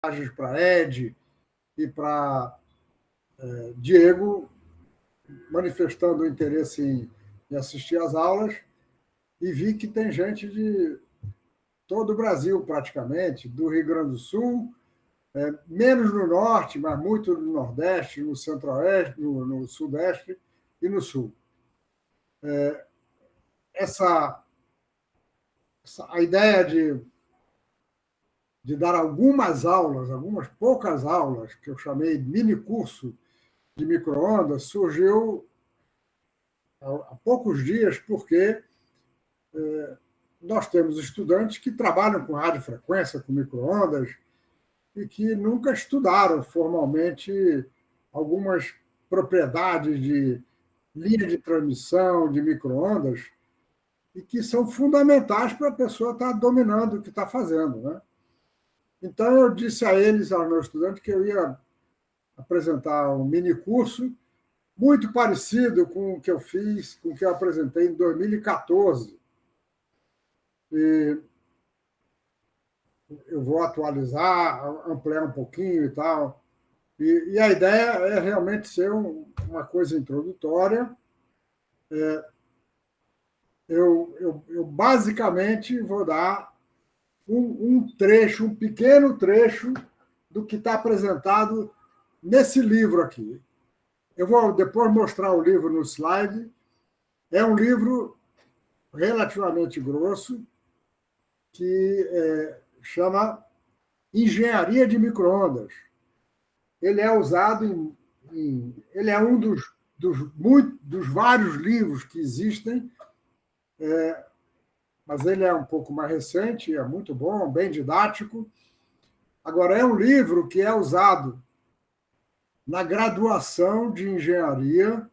para Ed e para Diego, manifestando interesse em assistir às aulas, e vi que tem gente de todo o Brasil, praticamente, do Rio Grande do Sul, menos no norte, mas muito no nordeste, no centro-oeste, no sudeste e no sul. A ideia de dar algumas aulas, algumas poucas aulas, que eu chamei de mini curso de micro-ondas, surgiu há poucos dias, porque nós temos estudantes que trabalham com radiofrequência, com micro-ondas, e que nunca estudaram formalmente algumas propriedades de linha de transmissão, de micro-ondas, e que são fundamentais para a pessoa estar dominando o que está fazendo, né? Então, eu disse a eles, aos meus estudantes, que eu ia apresentar um mini curso muito parecido com o que eu fiz, com o que eu apresentei em 2014. E eu vou atualizar, ampliar um pouquinho e tal. E a ideia é realmente ser uma coisa introdutória. Eu basicamente vou dar um trecho, um pequeno trecho do que está apresentado nesse livro aqui. Eu vou depois mostrar o livro no slide. É um livro relativamente grosso, que chama Engenharia de Microondas. Ele é usado ele é um dos vários livros que existem, mas ele é um pouco mais recente, é muito bom, bem didático. Agora, é um livro que é usado na graduação de engenharia,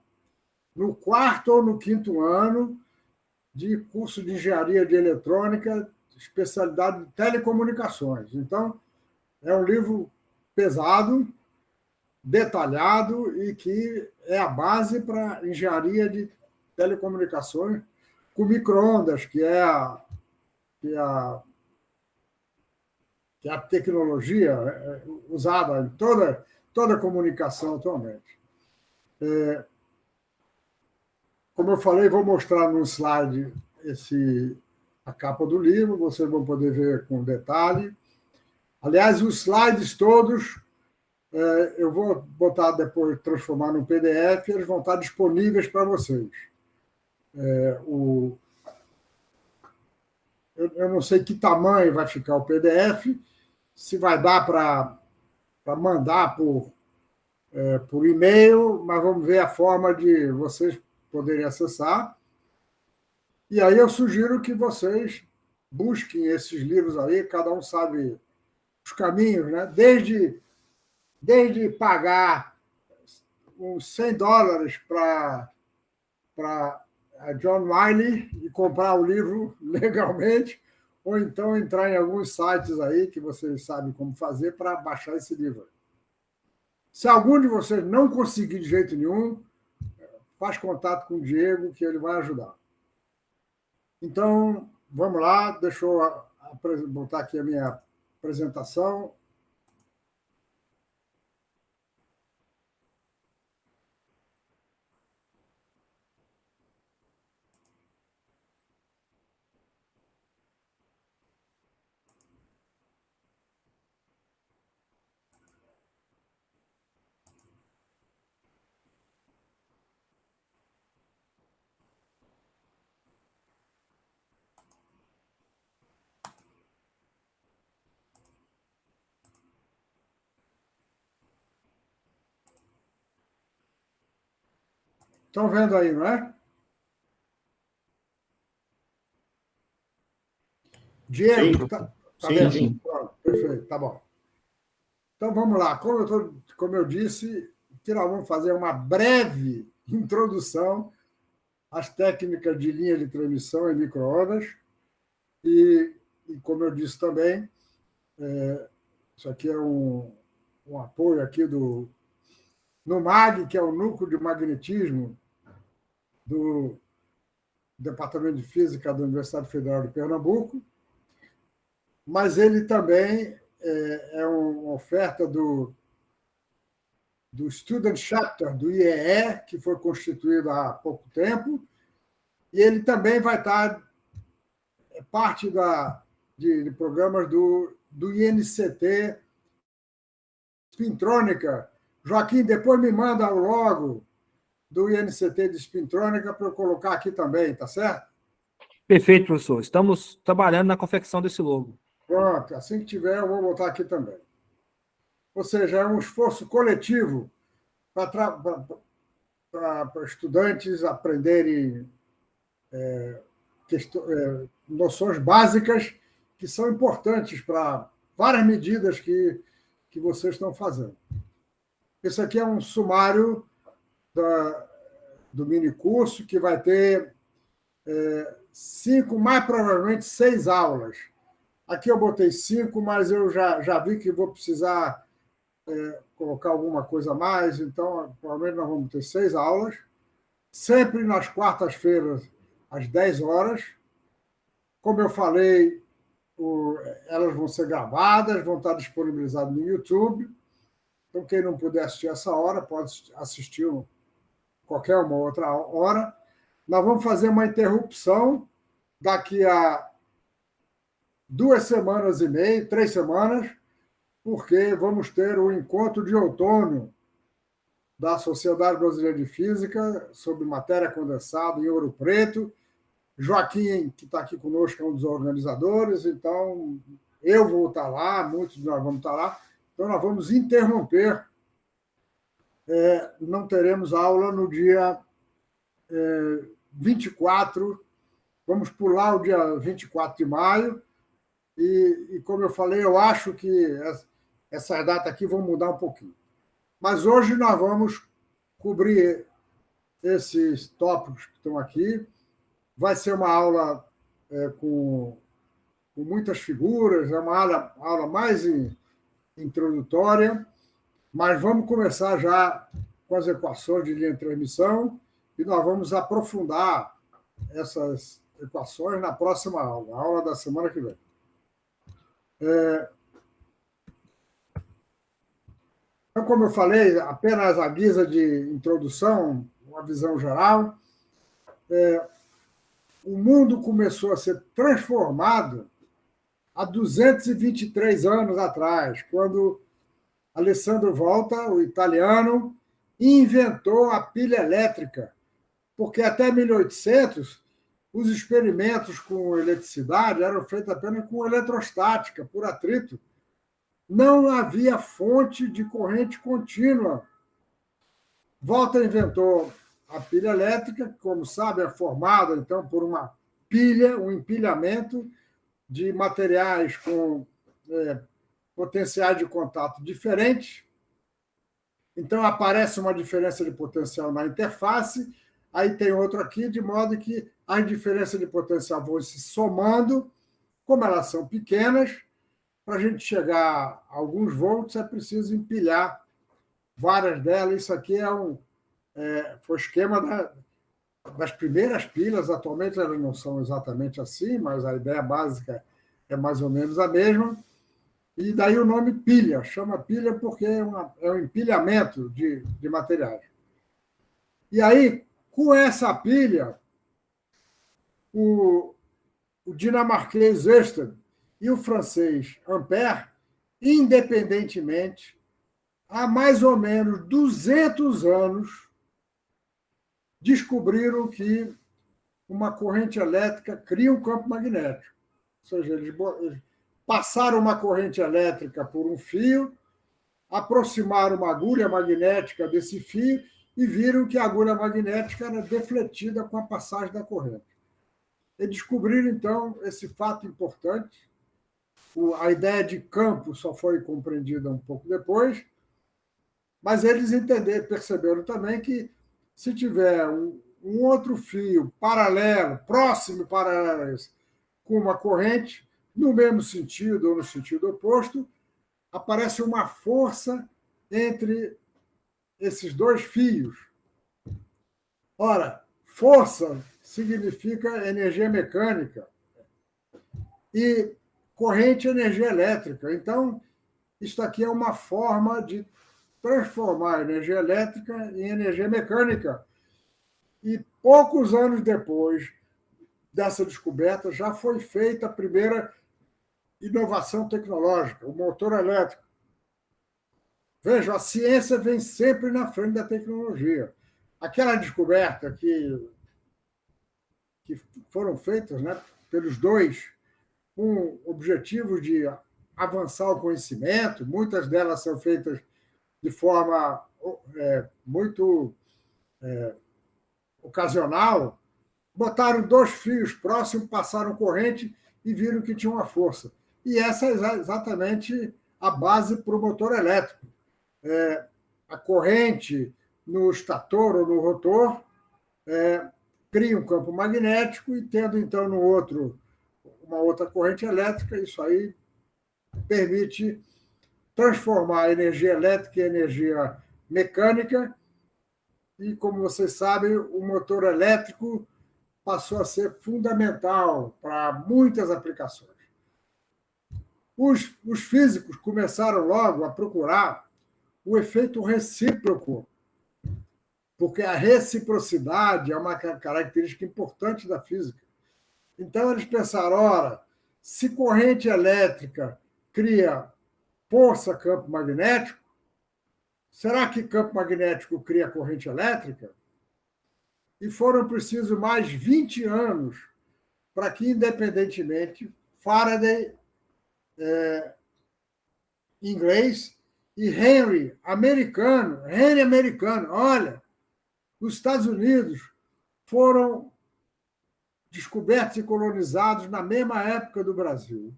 no quarto ou no quinto ano de curso de engenharia de eletrônica, especialidade de telecomunicações. Então, é um livro pesado, detalhado e que é a base para engenharia de telecomunicações com microondas, que é a, que é a tecnologia usada em toda a comunicação atualmente. Como eu falei, vou mostrar no slide a capa do livro, vocês vão poder ver com detalhe. Aliás, os slides todos eu vou botar depois, transformar no PDF, eles vão estar disponíveis para vocês. Eu não sei que tamanho vai ficar o PDF, se vai dar para mandar por e-mail, mas vamos ver a forma de vocês poderem acessar. E aí eu sugiro que vocês busquem esses livros aí, cada um sabe os caminhos, né? Desde pagar uns $100 para a John Wiley e comprar o livro legalmente, ou então entrar em alguns sites aí que vocês sabem como fazer para baixar esse livro. Se algum de vocês não conseguir de jeito nenhum, faz contato com o Diego, que ele vai ajudar. Então, vamos lá, deixa eu botar aqui a minha apresentação. Estão vendo aí, não é? Diego, está vendo? Sim. Pronto, perfeito, tá bom. Então vamos lá. Como eu disse, que nós vamos fazer uma breve introdução às técnicas de linha de transmissão em microondas. E como eu disse também, isso aqui é um apoio aqui do NUMAG, que é o Núcleo de Magnetismo do Departamento de Física da Universidade Federal de Pernambuco, mas ele também é uma oferta do Student Chapter, do IEE, que foi constituído há pouco tempo, e ele também vai estar parte de programas do INCT Spintrônica. Joaquim, depois me manda o logo do INCT de Spintrônica para eu colocar aqui também, tá certo? Perfeito, professor. Estamos trabalhando na confecção desse logo. Pronto, assim que tiver, eu vou botar aqui também. Ou seja, é um esforço coletivo para estudantes aprenderem noções básicas que são importantes para várias medidas que vocês estão fazendo. Esse aqui é um sumário do minicurso, que vai ter 5, mais provavelmente 6 aulas. Aqui eu botei 5, mas eu já vi que vou precisar colocar alguma coisa a mais, então provavelmente nós vamos ter 6 aulas, sempre nas quartas-feiras, às 10 horas. Como eu falei, elas vão ser gravadas, vão estar disponibilizadas no YouTube. Então, quem não puder assistir essa hora, pode assistir qualquer uma outra hora. Nós vamos fazer uma interrupção daqui a 2 semanas e meia, 3 semanas, porque vamos ter o encontro de outono da Sociedade Brasileira de Física sobre matéria condensada em Ouro Preto. Joaquim, que está aqui conosco, é um dos organizadores, então eu vou estar lá, muitos de nós vamos estar lá, então nós vamos interromper, não teremos aula no dia 24, vamos pular o dia 24 de maio, e como eu falei, eu acho que essa data aqui vão mudar um pouquinho. Mas hoje nós vamos cobrir esses tópicos que estão aqui. Vai ser uma aula com muitas figuras, é uma aula mais introdutória, mas vamos começar já com as equações de linha de transmissão e nós vamos aprofundar essas equações na próxima aula, a aula da semana que vem. Então, como eu falei, apenas a guisa de introdução, uma visão geral, o mundo começou a ser transformado há 223 anos atrás, quando Alessandro Volta, o italiano, inventou a pilha elétrica, porque até 1800 os experimentos com eletricidade eram feitos apenas com eletrostática, por atrito. Não havia fonte de corrente contínua. Volta inventou a pilha elétrica, que, como sabe, é formada então por uma pilha, um empilhamento de materiais com potenciais de contato diferentes. Então, aparece uma diferença de potencial na interface, aí tem outro aqui, de modo que as diferenças de potencial vão se somando, como elas são pequenas, para a gente chegar a alguns volts, é preciso empilhar várias delas. Isso aqui foi o esquema das primeiras pilhas. Atualmente elas não são exatamente assim, mas a ideia básica é mais ou menos a mesma. E daí o nome pilha, chama pilha porque é um empilhamento de materiais. E aí, com essa pilha, o dinamarquês Ørsted e o francês Ampère, independentemente, há mais ou menos 200 anos, descobriram que uma corrente elétrica cria um campo magnético. Ou seja, eles passaram uma corrente elétrica por um fio, aproximaram uma agulha magnética desse fio e viram que a agulha magnética era defletida com a passagem da corrente. E descobriram, então, esse fato importante. A ideia de campo só foi compreendida um pouco depois, mas eles perceberam também que se tiver um outro fio paralelo, próximo paralelo a esse, com uma corrente, no mesmo sentido ou no sentido oposto, aparece uma força entre esses dois fios. Ora, força significa energia mecânica e corrente é energia elétrica. Então, Isso aqui é uma forma de transformar a energia elétrica em energia mecânica. E poucos anos depois dessa descoberta, já foi feita a primeira inovação tecnológica, o motor elétrico. Veja, a ciência vem sempre na frente da tecnologia. Aquela descoberta que foram feitas, né, pelos dois, com objetivos de avançar o conhecimento, muitas delas são feitas de forma muito ocasional, botaram dois fios próximos, passaram corrente e viram que tinha uma força. E essa é exatamente a base para o motor elétrico. A corrente no estator ou no rotor cria um campo magnético e, tendo então no outro uma outra corrente elétrica, isso aí permite transformar a energia elétrica em energia mecânica. E, como vocês sabem, o motor elétrico passou a ser fundamental para muitas aplicações. Os físicos começaram logo a procurar o efeito recíproco, porque a reciprocidade é uma característica importante da física. Então, eles pensaram, ora, se corrente elétrica cria força campo magnético, será que campo magnético cria corrente elétrica? E foram precisos mais 20 anos para que, independentemente, Faraday, inglês, e Henry, americano, olha, os Estados Unidos foram descobertos e colonizados na mesma época do Brasil.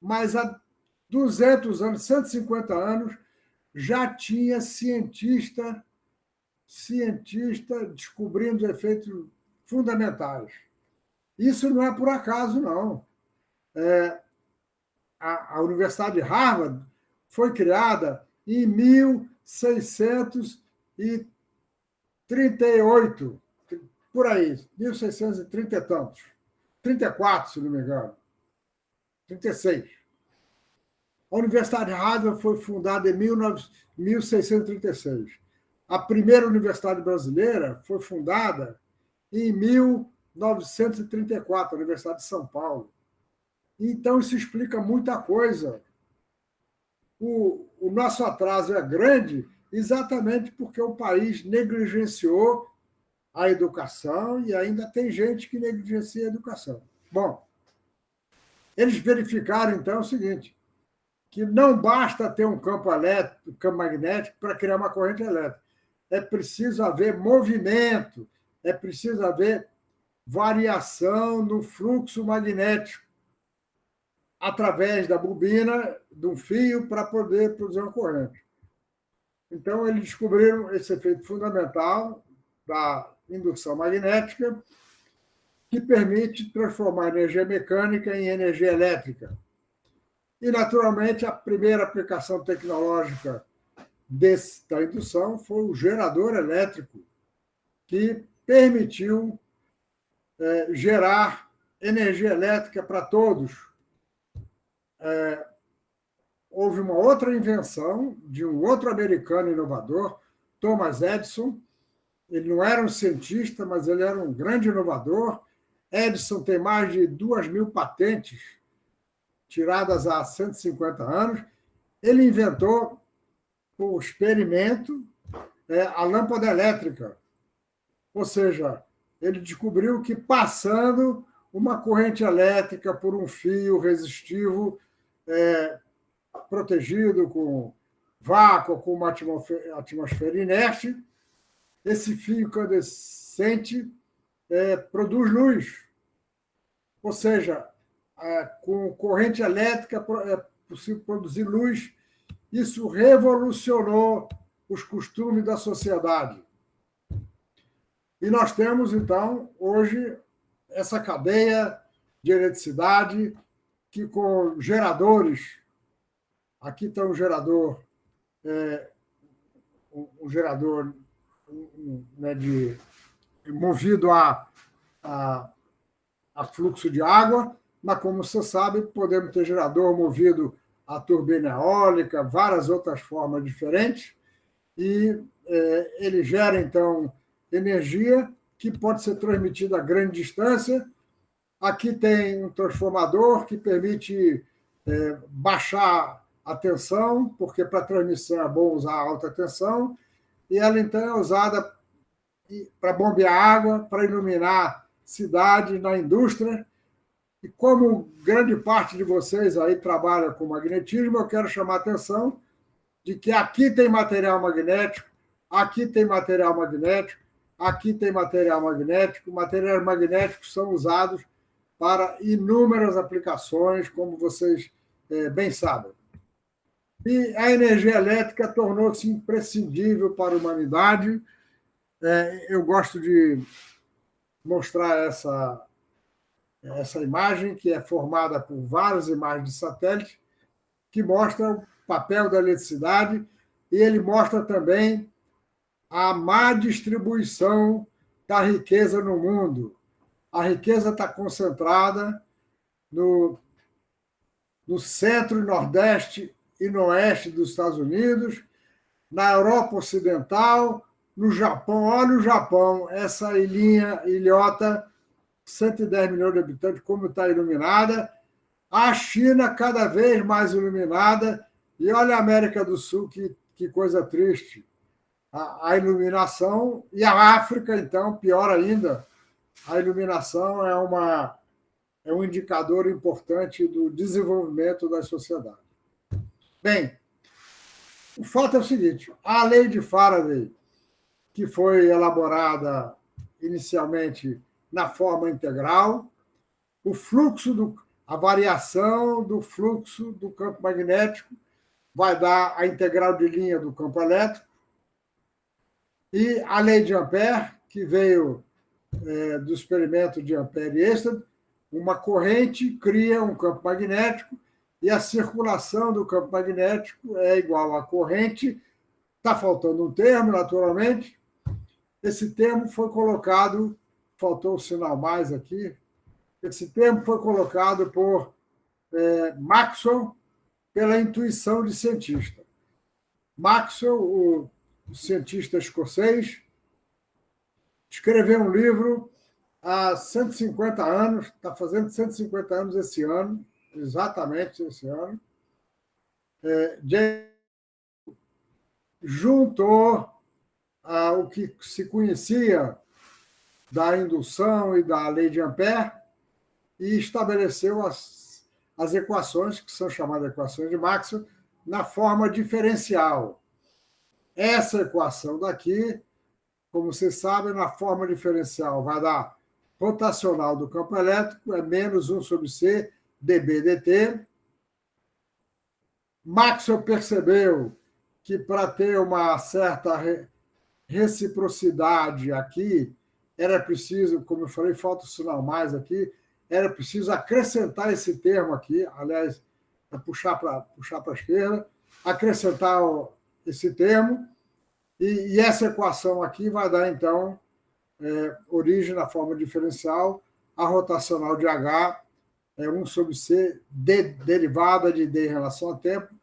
Mas há 200 anos, 150 anos, já tinha cientista descobrindo efeitos fundamentais. Isso não é por acaso, não. A Universidade de Harvard foi criada em 1638, por aí, 1630 e tantos. 34, se não me engano. 36. A Universidade de Harvard foi fundada em 1636. A primeira universidade brasileira foi fundada em 1934, a Universidade de São Paulo. Então, isso explica muita coisa. O nosso atraso é grande exatamente porque o país negligenciou a educação e ainda tem gente que negligencia a educação. Bom, eles verificaram, então, o seguinte, que não basta ter um campo magnético para criar uma corrente elétrica. É preciso haver movimento, é preciso haver variação no fluxo magnético através da bobina, de um fio, para poder produzir uma corrente. Então, eles descobriram esse efeito fundamental da indução magnética, que permite transformar energia mecânica em energia elétrica. E, naturalmente, a primeira aplicação tecnológica da indução foi o gerador elétrico, que permitiu gerar energia elétrica para todos. Houve uma outra invenção de um outro americano inovador, Thomas Edison. Ele não era um cientista, mas ele era um grande inovador. Edison tem mais de 2.000 patentes tiradas há 150 anos. Ele inventou, por experimento, a lâmpada elétrica. Ou seja, ele descobriu que passando uma corrente elétrica por um fio resistivo, protegido com vácuo, com uma atmosfera inerte, esse fio incandescente produz luz. Ou seja, com corrente elétrica é possível produzir luz. Isso revolucionou os costumes da sociedade. E nós temos, então, hoje, essa cadeia de eletricidade que, com geradores, aqui está um gerador, movido a fluxo de água, mas, como você sabe, podemos ter gerador movido a turbina eólica, várias outras formas diferentes, e ele gera, então, energia que pode ser transmitida a grande distância. Aqui tem um transformador que permite baixar a tensão, porque para transmissão é bom usar alta tensão, e ela, então, é usada para bombear água, para iluminar cidades, na indústria. E como grande parte de vocês aí trabalha com magnetismo, eu quero chamar a atenção de que aqui tem material magnético, aqui tem material magnético, aqui tem material magnético. Materiais magnéticos são usados para inúmeras aplicações, como vocês bem sabem. E a energia elétrica tornou-se imprescindível para a humanidade. Eu gosto de mostrar essa imagem, que é formada por várias imagens de satélite, que mostra o papel da eletricidade, e ele mostra também a má distribuição da riqueza no mundo. A riqueza está concentrada no centro, nordeste e no oeste dos Estados Unidos, na Europa Ocidental, no Japão. Olha o Japão, essa ilhota, 110 milhões de habitantes, como está iluminada. A China cada vez mais iluminada. E olha a América do Sul, que coisa triste. A iluminação. E a África, então, pior ainda. A iluminação é um indicador importante do desenvolvimento das sociedades. Bem, o fato é o seguinte: a lei de Faraday, que foi elaborada inicialmente na forma integral, a variação do fluxo do campo magnético vai dar a integral de linha do campo elétrico, e a lei de Ampère, que veio do experimento de Ampère e Einstein, uma corrente cria um campo magnético, e a circulação do campo magnético é igual à corrente. Está faltando um termo, naturalmente. Esse termo foi colocado, faltou o sinal mais aqui, esse termo foi colocado por Maxwell, pela intuição de cientista. Maxwell, o cientista escocês, escreveu um livro há 150 anos, está fazendo 150 anos esse ano, exatamente esse ano. Juntou o que se conhecia da indução e da lei de Ampère e estabeleceu as equações, que são chamadas equações de Maxwell, na forma diferencial. Essa equação daqui, como vocês sabem, na forma diferencial vai dar rotacional do campo elétrico, é menos 1 sobre C, dB dt. Maxwell percebeu que para ter uma certa reciprocidade aqui, era preciso, como eu falei, falta o sinal mais aqui, era preciso acrescentar esse termo aqui, aliás, puxar para a esquerda, acrescentar esse termo, e essa equação aqui vai dar, então, origem na forma diferencial, a rotacional de H é 1 sobre C, derivada de D em relação ao tempo,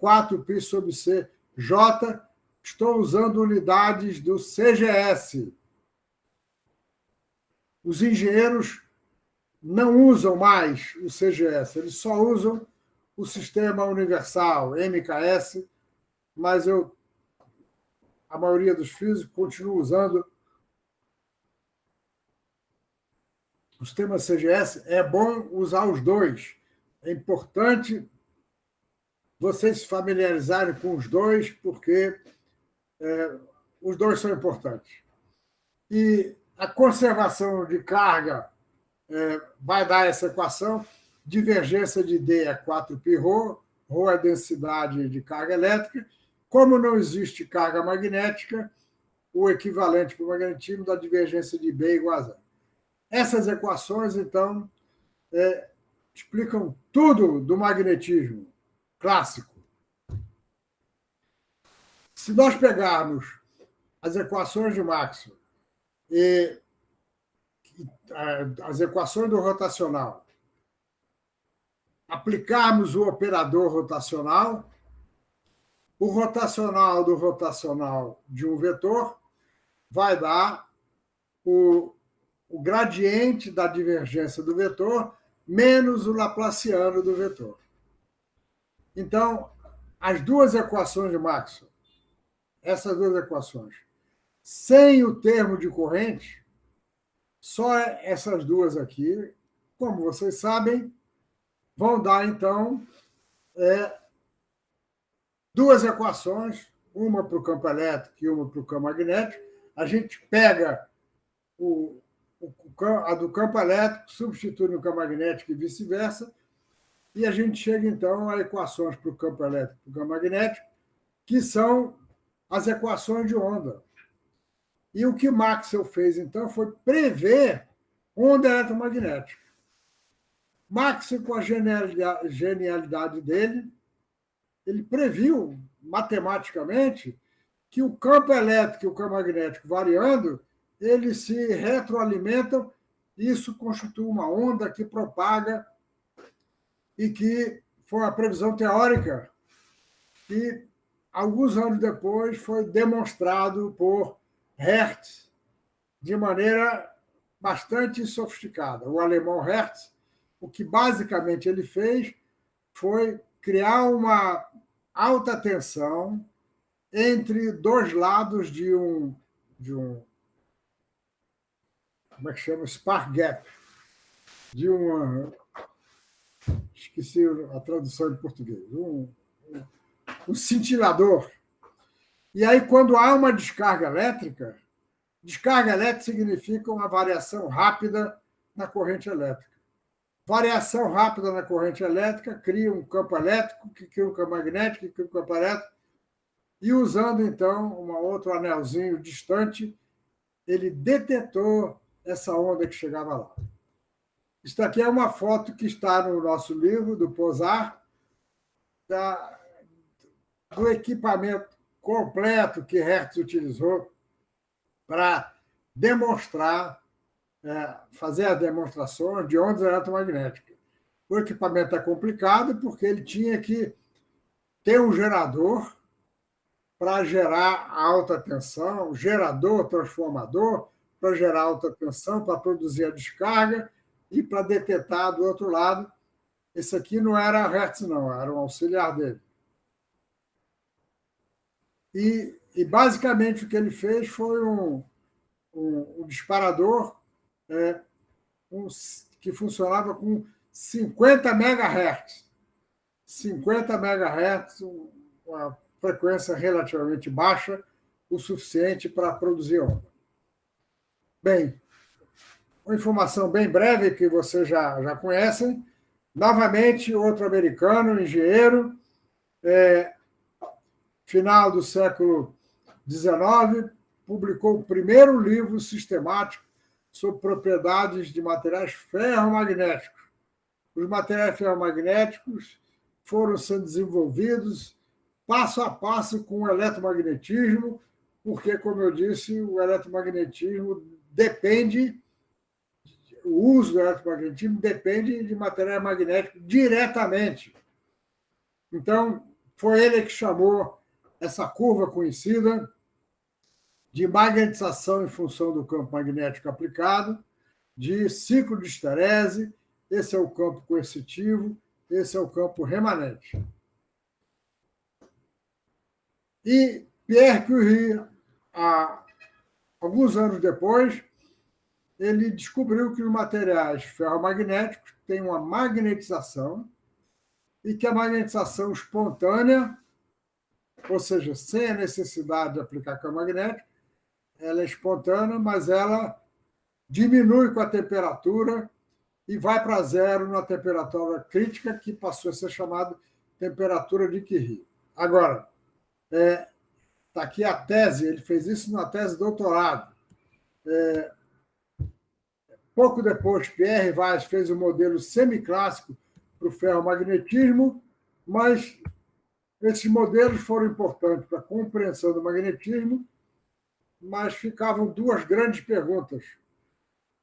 4π sobre C, J. Estou usando unidades do CGS. Os engenheiros não usam mais o CGS, eles só usam o Sistema Universal, MKS, mas a maioria dos físicos continua usando o sistema CGS. É bom usar os dois. É importante vocês se familiarizarem com os dois, porque os dois são importantes. E a conservação de carga vai dar essa equação. Divergência de D é 4πρ, ρ é a densidade de carga elétrica. Como não existe carga magnética, o equivalente para o magnetismo da divergência de B igual a zero. Essas equações, então, explicam tudo do magnetismo clássico. Se nós pegarmos as equações de Maxwell e as equações do rotacional aplicarmos o operador rotacional, o rotacional do rotacional de um vetor vai dar o gradiente da divergência do vetor menos o laplaciano do vetor. Então, as duas equações de Maxwell, essas duas equações, sem o termo de corrente, só essas duas aqui, como vocês sabem, vão dar, então, duas equações, uma para o campo elétrico e uma para o campo magnético. A gente pega a do campo elétrico, substitui no campo magnético e vice-versa, e a gente chega, então, a equações para o campo elétrico e para o campo magnético, que são as equações de onda. E o que Maxwell fez, então, foi prever onda eletromagnética. Maxwell, com a genialidade dele, ele previu matematicamente que o campo elétrico e o campo magnético variando, eles se retroalimentam, e isso constitui uma onda que propaga e que foi uma previsão teórica que, alguns anos depois, foi demonstrado por Hertz de maneira bastante sofisticada. O alemão Hertz, o que basicamente ele fez foi criar uma alta tensão entre dois lados de um como é que chama? Spark gap, de esqueci a tradução em português, um cintilador. E aí, quando há uma descarga elétrica significa uma variação rápida na corrente elétrica. Variação rápida na corrente elétrica cria um campo elétrico, que cria um campo magnético, que cria um campo elétrico, e usando, então, um outro anelzinho distante, ele detetou essa onda que chegava lá. Isso aqui é uma foto que está no nosso livro, do Posar, do equipamento completo que Hertz utilizou para demonstrar, fazer a demonstração de ondas eletromagnéticas. O equipamento é complicado porque ele tinha que ter um gerador para gerar alta tensão, gerador, transformador, para gerar alta tensão, para produzir a descarga e para detetar do outro lado. Esse aqui não era Hertz, não, era um auxiliar dele. E basicamente, o que ele fez foi um disparador que funcionava com 50 MHz. 50 MHz, uma frequência relativamente baixa, o suficiente para produzir onda. Bem, uma informação bem breve que vocês já conhecem. Novamente, outro americano, engenheiro, final do século XIX, publicou o primeiro livro sistemático sobre propriedades de materiais ferromagnéticos. Os materiais ferromagnéticos foram sendo desenvolvidos passo a passo com o eletromagnetismo, porque, como eu disse, o eletromagnetismo depende, o uso do eletromagnetismo depende de material magnético diretamente. Então, foi ele que chamou essa curva conhecida de magnetização em função do campo magnético aplicado, de ciclo de historese. Esse é o campo coercitivo, esse é o campo remanente. E Pierre Curie, alguns anos depois, ele descobriu que os materiais ferromagnéticos têm uma magnetização e que a magnetização espontânea, ou seja, sem a necessidade de aplicar campo magnético, ela é espontânea, mas ela diminui com a temperatura e vai para zero na temperatura crítica, que passou a ser chamada temperatura de Curie. Agora, está aqui a tese, ele fez isso na tese de doutorado. Pouco depois, Pierre Weiss fez o modelo semiclássico para o ferromagnetismo, mas esses modelos foram importantes para a compreensão do magnetismo, mas ficavam duas grandes perguntas.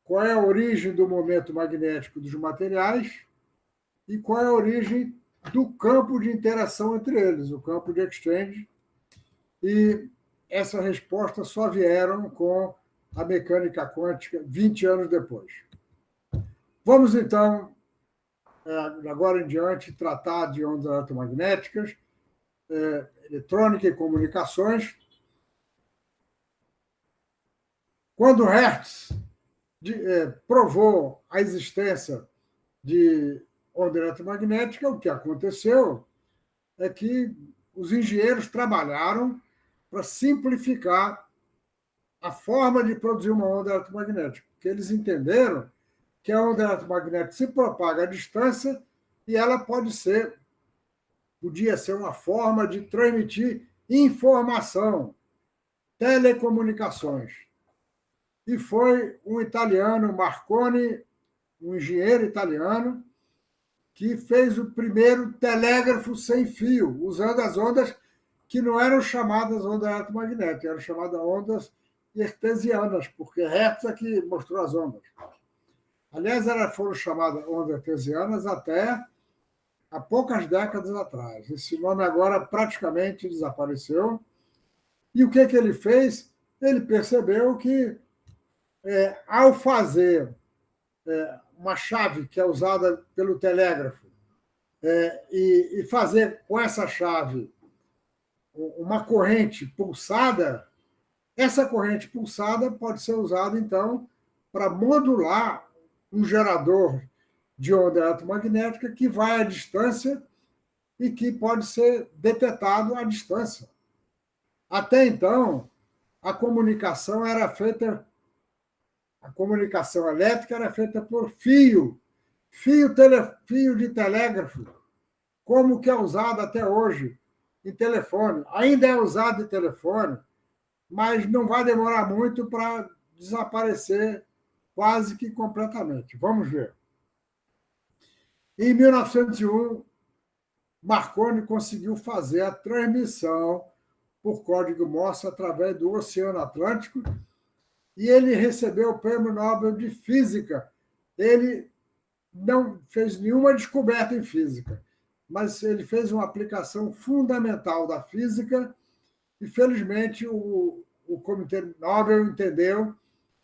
Qual é a origem do momento magnético dos materiais e qual é a origem do campo de interação entre eles, o campo de exchange. E essa resposta só vieram com a mecânica quântica 20 anos depois. Vamos, então, agora em diante, tratar de ondas eletromagnéticas, eletrônica e comunicações. Quando Hertz provou a existência de onda eletromagnética, o que aconteceu é que os engenheiros trabalharam para simplificar a forma de produzir uma onda eletromagnética, porque eles entenderam que a onda eletromagnética se propaga à distância e ela podia ser uma forma de transmitir informação, telecomunicações. E foi um italiano, Marconi, um engenheiro italiano, que fez o primeiro telégrafo sem fio, usando as ondas que não eram chamadas ondas eletromagnéticas, eram chamadas ondas hertzianas, porque Hertz é que mostrou as ondas. Aliás, elas foram chamadas ondas hertzianas até há poucas décadas atrás. Esse nome agora praticamente desapareceu. E o que ele fez? Ele percebeu que, ao fazer uma chave que é usada pelo telégrafo, e fazer com essa chave uma corrente pulsada, essa corrente pulsada pode ser usada, então, para modular um gerador de onda eletromagnética que vai à distância e que pode ser detectado à distância. Até então, a comunicação elétrica era feita por fio de telégrafo, como que é usado até hoje em telefone. Ainda é usado em telefone, mas não vai demorar muito para desaparecer quase que completamente. Vamos ver. Em 1901, Marconi conseguiu fazer a transmissão por código Morse através do Oceano Atlântico e ele recebeu o Prêmio Nobel de Física. Ele não fez nenhuma descoberta em física, mas ele fez uma aplicação fundamental da física e, felizmente, o Comitê Nobel entendeu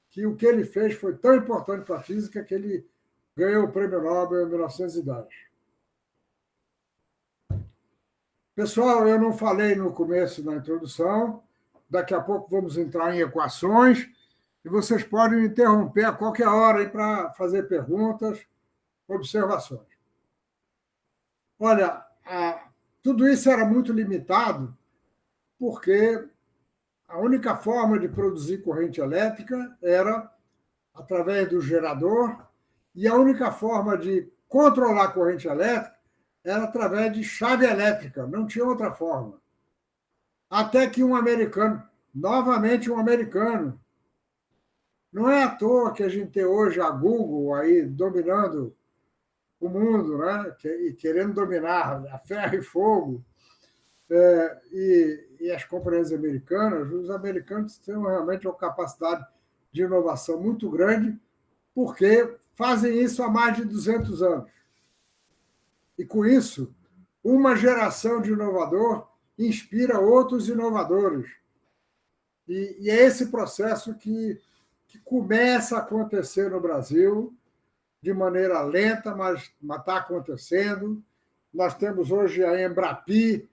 que o que ele fez foi tão importante para a física que ele ganhou o Prêmio Nobel em 1910. Pessoal, eu não falei no começo da introdução, daqui a pouco vamos entrar em equações e vocês podem me interromper a qualquer hora para fazer perguntas, observações. Olha, tudo isso era muito limitado porque a única forma de produzir corrente elétrica era através do gerador e a única forma de controlar a corrente elétrica era através de chave elétrica, não tinha outra forma. Até que um americano, novamente um americano, não é à toa que a gente tem hoje a Google aí dominando o mundo, né? E querendo dominar a ferro e fogo, e as companhias americanas, os americanos têm realmente uma capacidade de inovação muito grande, porque fazem isso há mais de 200 anos. E, com isso, uma geração de inovador inspira outros inovadores. E é esse processo que começa a acontecer no Brasil, de maneira lenta, mas está acontecendo. Nós temos hoje a Embrapi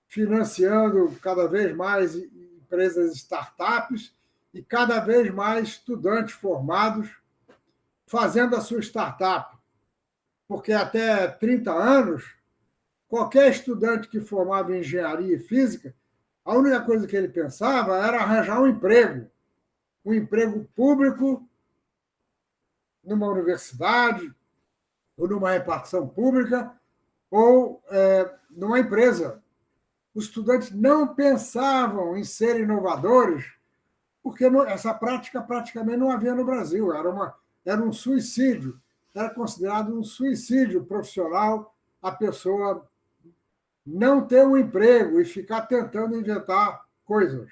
financiando cada vez mais empresas startups e cada vez mais estudantes formados fazendo a sua startup. Porque até 30 anos, qualquer estudante que formava em engenharia e física, a única coisa que ele pensava era arranjar um emprego público numa universidade, ou numa repartição pública, ou numa empresa. Os estudantes não pensavam em ser inovadores, porque essa prática praticamente não havia no Brasil. Era um suicídio. Era considerado um suicídio profissional a pessoa não ter um emprego e ficar tentando inventar coisas.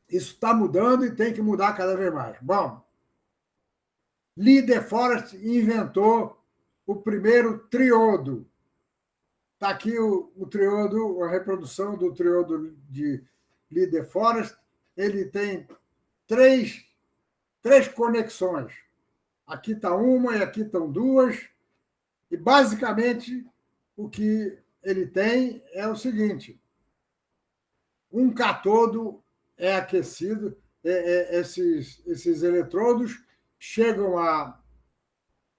Isso está mudando e tem que mudar cada vez mais. Bom, Lee De Forest inventou o primeiro triodo. Está aqui o triodo, a reprodução do triodo de Lee De Forest. Ele tem três conexões. Aqui está uma e aqui estão duas. E, basicamente, o que ele tem é o seguinte: um cátodo é aquecido, esses eletrodos chegam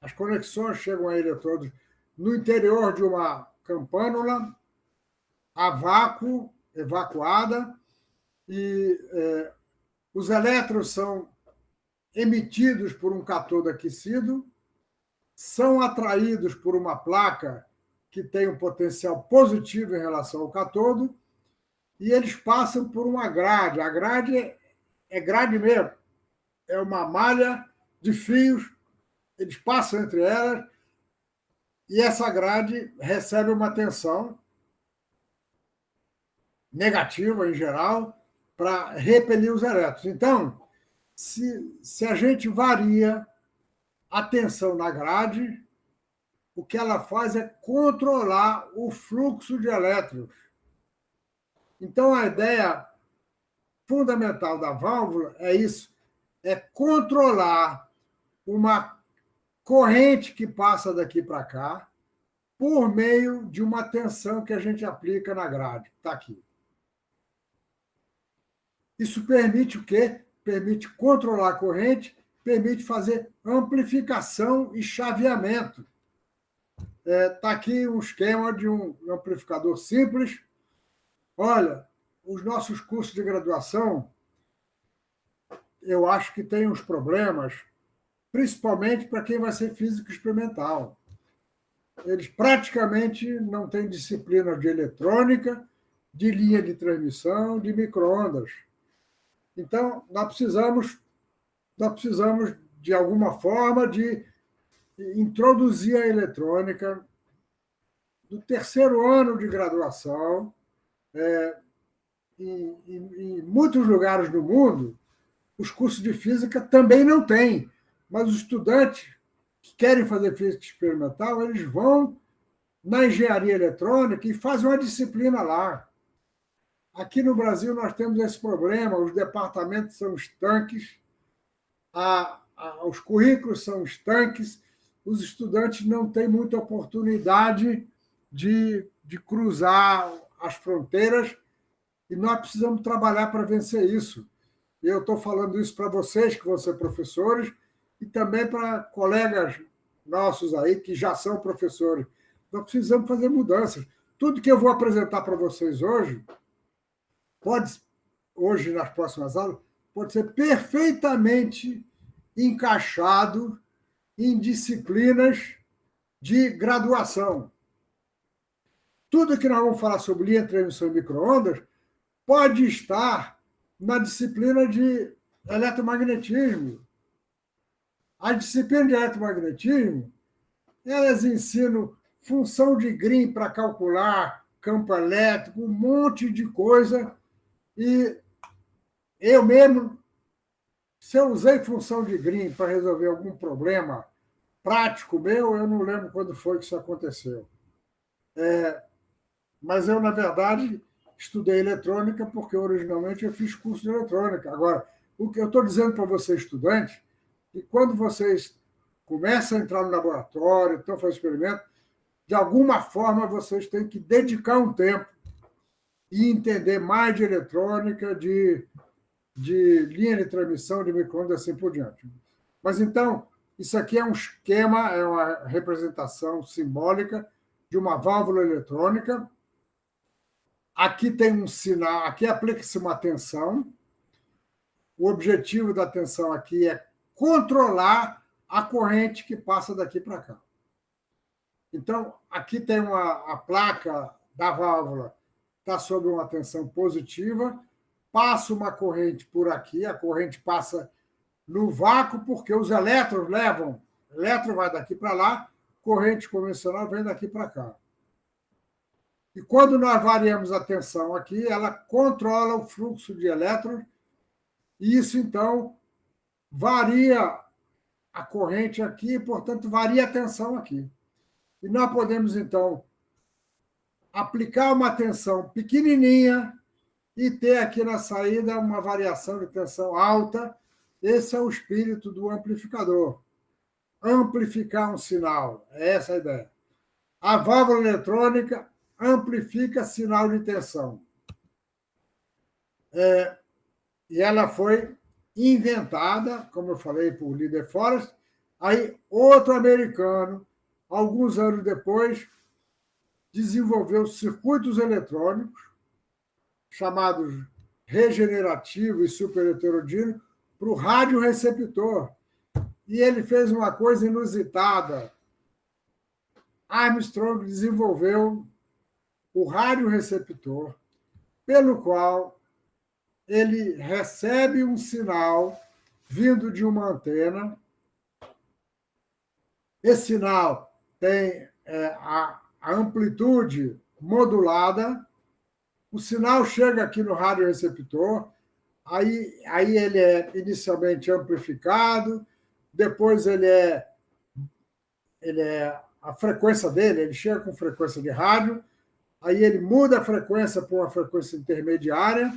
as conexões chegam a eletrodos no interior de uma campânula a vácuo, evacuada, e os elétrons são emitidos por um cátodo aquecido, são atraídos por uma placa que tem um potencial positivo em relação ao cátodo, e eles passam por uma grade. A grade é grade mesmo, é uma malha de fios, eles passam entre elas, e essa grade recebe uma tensão negativa, em geral, para repelir os elétrons. Então, se a gente varia a tensão na grade, o que ela faz é controlar o fluxo de elétrons. Então, a ideia fundamental da válvula é isso, é controlar uma corrente que passa daqui para cá por meio de uma tensão que a gente aplica na grade. Está aqui. Isso permite o quê? Permite controlar a corrente, permite fazer amplificação e chaveamento. Está aqui um esquema de um amplificador simples. Olha, os nossos cursos de graduação, eu acho que tem uns problemas, principalmente para quem vai ser físico experimental. Eles praticamente não têm disciplina de eletrônica, de linha de transmissão, de micro-ondas. Então, nós precisamos, de alguma forma, de introduzir a eletrônica no terceiro ano de graduação. Em muitos lugares do mundo, os cursos de física também não têm, mas os estudantes que querem fazer física experimental, eles vão na engenharia eletrônica e fazem uma disciplina lá. Aqui no Brasil nós temos esse problema, os departamentos são estanques, os currículos são estanques, os estudantes não têm muita oportunidade de cruzar as fronteiras, e nós precisamos trabalhar para vencer isso. Eu estou falando isso para vocês, que vão ser professores, e também para colegas nossos aí, que já são professores. Nós precisamos fazer mudanças. Tudo que eu vou apresentar para vocês hoje, nas próximas aulas, pode ser perfeitamente encaixado em disciplinas de graduação. Tudo que nós vamos falar sobre linha de transmissão e micro-ondas pode estar na disciplina de eletromagnetismo. A disciplina de eletromagnetismo, elas ensinam função de Green para calcular campo elétrico, um monte de coisa. E eu mesmo, se eu usei função de Green para resolver algum problema prático meu, eu não lembro quando foi que isso aconteceu. Mas eu, na verdade, estudei eletrônica porque originalmente eu fiz curso de eletrônica. Agora, o que eu estou dizendo para vocês, estudantes, que quando vocês começam a entrar no laboratório, estão fazendo experimento, de alguma forma vocês têm que dedicar um tempo e entender mais de eletrônica, de linha de transmissão, de micro-ondas, assim por diante. Mas, então, isso aqui é um esquema, é uma representação simbólica de uma válvula eletrônica. Aqui tem um sinal, aqui aplica-se uma tensão. O objetivo da tensão aqui é controlar a corrente que passa daqui para cá. Então, aqui tem a placa da válvula, está sob uma tensão positiva, passa uma corrente por aqui, a corrente passa no vácuo, porque os elétrons levam, o elétron vai daqui para lá, corrente convencional vem daqui para cá. E quando nós variamos a tensão aqui, ela controla o fluxo de elétrons, e isso, então, varia a corrente aqui, portanto, varia a tensão aqui. E nós podemos, então, aplicar uma tensão pequenininha e ter aqui na saída uma variação de tensão alta. Esse é o espírito do amplificador. Amplificar um sinal, é essa a ideia. A válvula eletrônica amplifica sinal de tensão. E ela foi inventada, como eu falei, por Líder Forrest. Aí, outro americano, alguns anos depois, desenvolveu circuitos eletrônicos, chamados regenerativo e superheterodíneo, para o radioreceptor. E ele fez uma coisa inusitada. Armstrong desenvolveu o radioreceptor, pelo qual ele recebe um sinal vindo de uma antena. Esse sinal tem a amplitude modulada. O sinal chega aqui no radioreceptor, aí ele é inicialmente amplificado, depois ele é a frequência dele, ele chega com frequência de rádio, aí ele muda a frequência para uma frequência intermediária.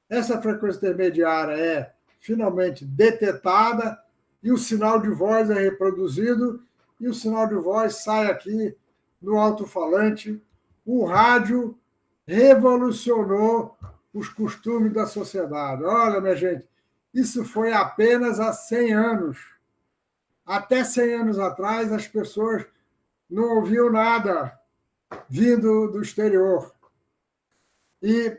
Essa frequência intermediária é finalmente detetada e o sinal de voz é reproduzido e o sinal de voz sai aqui no alto-falante. O rádio revolucionou os costumes da sociedade. Olha, minha gente, isso foi apenas há 100 anos. Até 100 anos atrás, as pessoas não ouviam nada vindo do exterior. E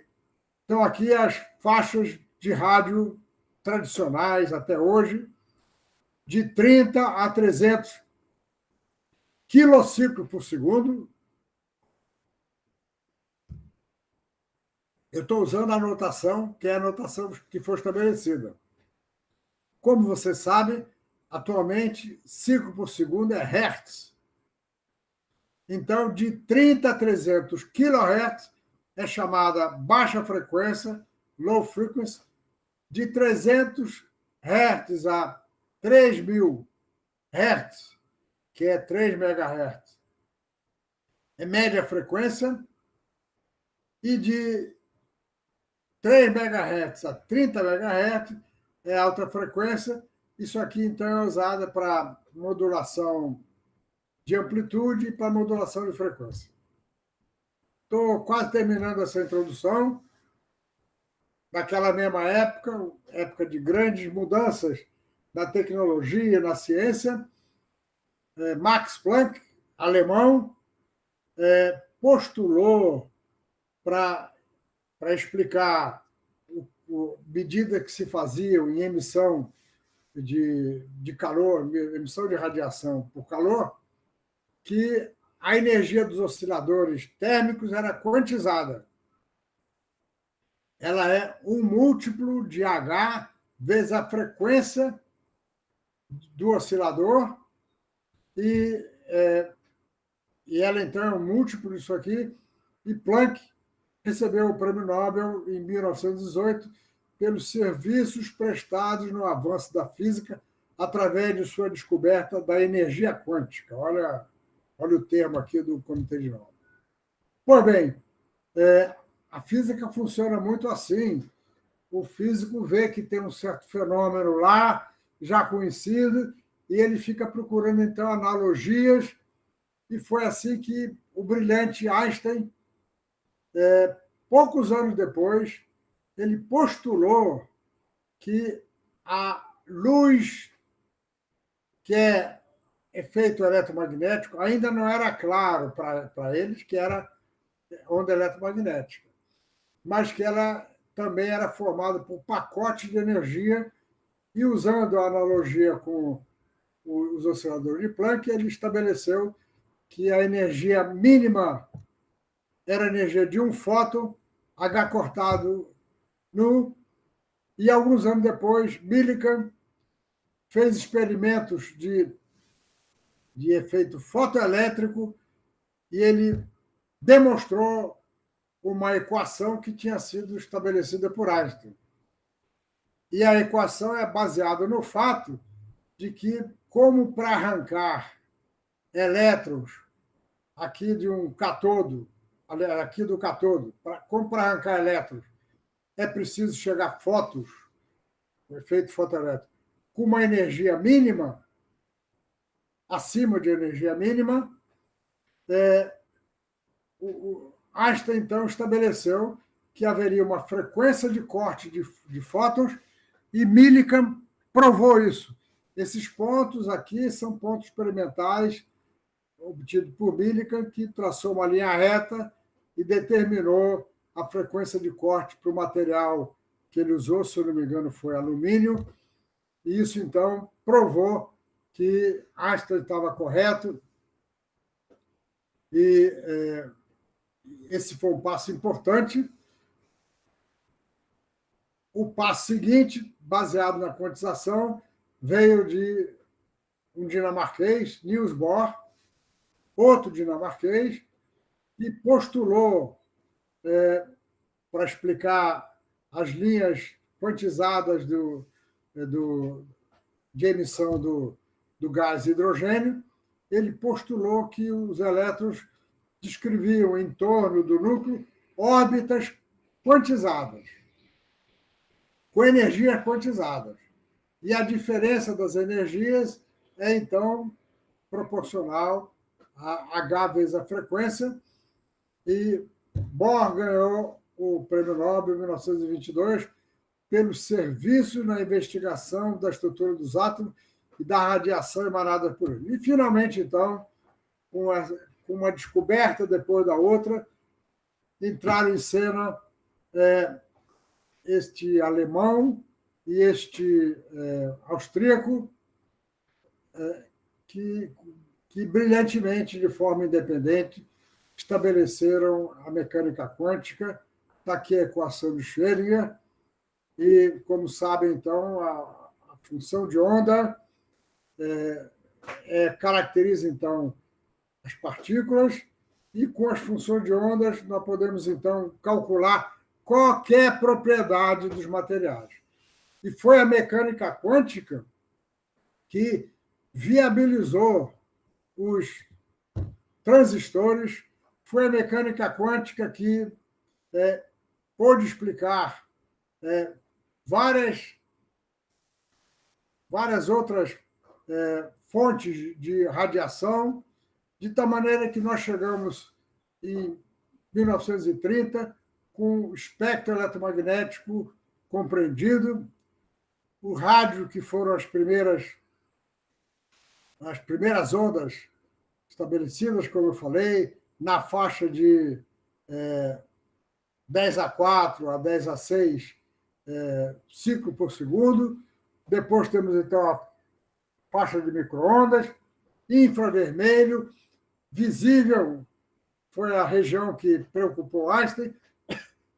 estão aqui as faixas de rádio tradicionais até hoje, de 30 a 300 quilociclos por segundo. Eu estou usando a notação, que é a notação que foi estabelecida. Como você sabe, atualmente, ciclo por segundo é hertz. Então, de 30 a 300 kHz é chamada baixa frequência, low frequency. De 300 Hz a 3.000 Hz, que é 3 MHz, é média frequência. E de 3 MHz a 30 MHz é alta frequência. Isso aqui, então, é usado para modulação de amplitude e para modulação de frequência. Estou quase terminando essa introdução. Naquela mesma época, época de grandes mudanças na tecnologia, na ciência, Max Planck, alemão, postulou para explicar medida que se faziam em emissão de calor, emissão de radiação por calor, que a energia dos osciladores térmicos era quantizada. Ela é um múltiplo de H vezes a frequência do oscilador, e ela, então, é um múltiplo disso aqui, e Planck recebeu o Prêmio Nobel em 1918 pelos serviços prestados no avanço da física através de sua descoberta da energia quântica. Olha o termo aqui do Comitê de Nobel. Pois bem, a física funciona muito assim. O físico vê que tem um certo fenômeno lá, já conhecido, e ele fica procurando, então, analogias, e foi assim que o brilhante Einstein, poucos anos depois, ele postulou que a luz, que é efeito eletromagnético, ainda não era claro para eles que era onda eletromagnética, mas que ela também era formada por pacotes de energia, e usando a analogia com os osciladores de Planck, ele estabeleceu que a energia mínima era a energia de um fóton, H cortado nu, e alguns anos depois, Millikan fez experimentos de efeito fotoelétrico e ele demonstrou uma equação que tinha sido estabelecida por Einstein. E a equação é baseada no fato de que, como para arrancar elétrons aqui de um catodo, aqui do catodo, como para arrancar elétrons, é preciso chegar fótons, o efeito fotoelétrico, com uma energia mínima, acima de energia mínima, Einstein, então, estabeleceu que haveria uma frequência de corte de fótons e Millikan provou isso. Esses pontos aqui são pontos experimentais obtidos por Millikan, que traçou uma linha reta e determinou a frequência de corte para o material que ele usou, se eu não me engano, foi alumínio, e isso, então, provou que Einstein estava correto, e esse foi um passo importante. O passo seguinte, baseado na quantização, veio de um dinamarquês, Niels Bohr, outro dinamarquês, que postulou, para explicar as linhas quantizadas de emissão do gás hidrogênio, ele postulou que os elétrons descreviam em torno do núcleo órbitas quantizadas, com energias quantizadas. E a diferença das energias é, então, proporcional a H vezes a frequência, e Bohr ganhou o Prêmio Nobel em 1922 pelo serviço na investigação da estrutura dos átomos e da radiação emanada por ele. E, finalmente, então, com uma descoberta depois da outra, entraram em cena este alemão e este austríaco, que brilhantemente, de forma independente, estabeleceram a mecânica quântica. Está aqui a equação de Schrödinger, e, como sabem, então, a função de onda caracteriza, então, as partículas, e com as funções de ondas nós podemos, então, calcular qualquer propriedade dos materiais. E foi a mecânica quântica que viabilizou os transistores, foi a mecânica quântica que pôde explicar várias outras fontes de radiação, de tal maneira que nós chegamos em 1930 com o espectro eletromagnético compreendido, o rádio, que foram as primeiras ondas estabelecidas, como eu falei, na faixa de 10⁴ a 10⁶ ciclo por segundo. Depois temos, então, a faixa de micro-ondas, infravermelho, visível foi a região que preocupou Einstein,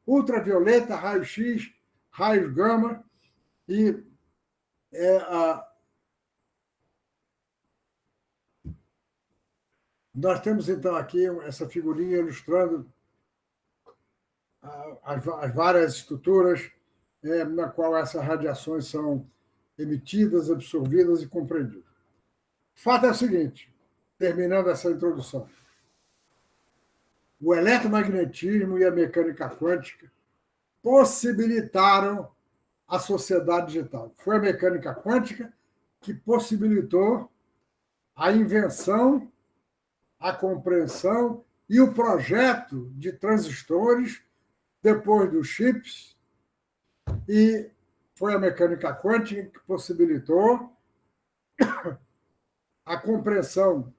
ultravioleta, raio-x, raios gama, e nós temos, então, aqui essa figurinha ilustrando as várias estruturas na qual essas radiações são emitidas, absorvidas e compreendidas. O fato é o seguinte, terminando essa introdução: o eletromagnetismo e a mecânica quântica possibilitaram a sociedade digital. Foi a mecânica quântica que possibilitou a invenção, a compreensão e o projeto de transistores, depois dos chips, e foi a mecânica quântica que possibilitou a compreensão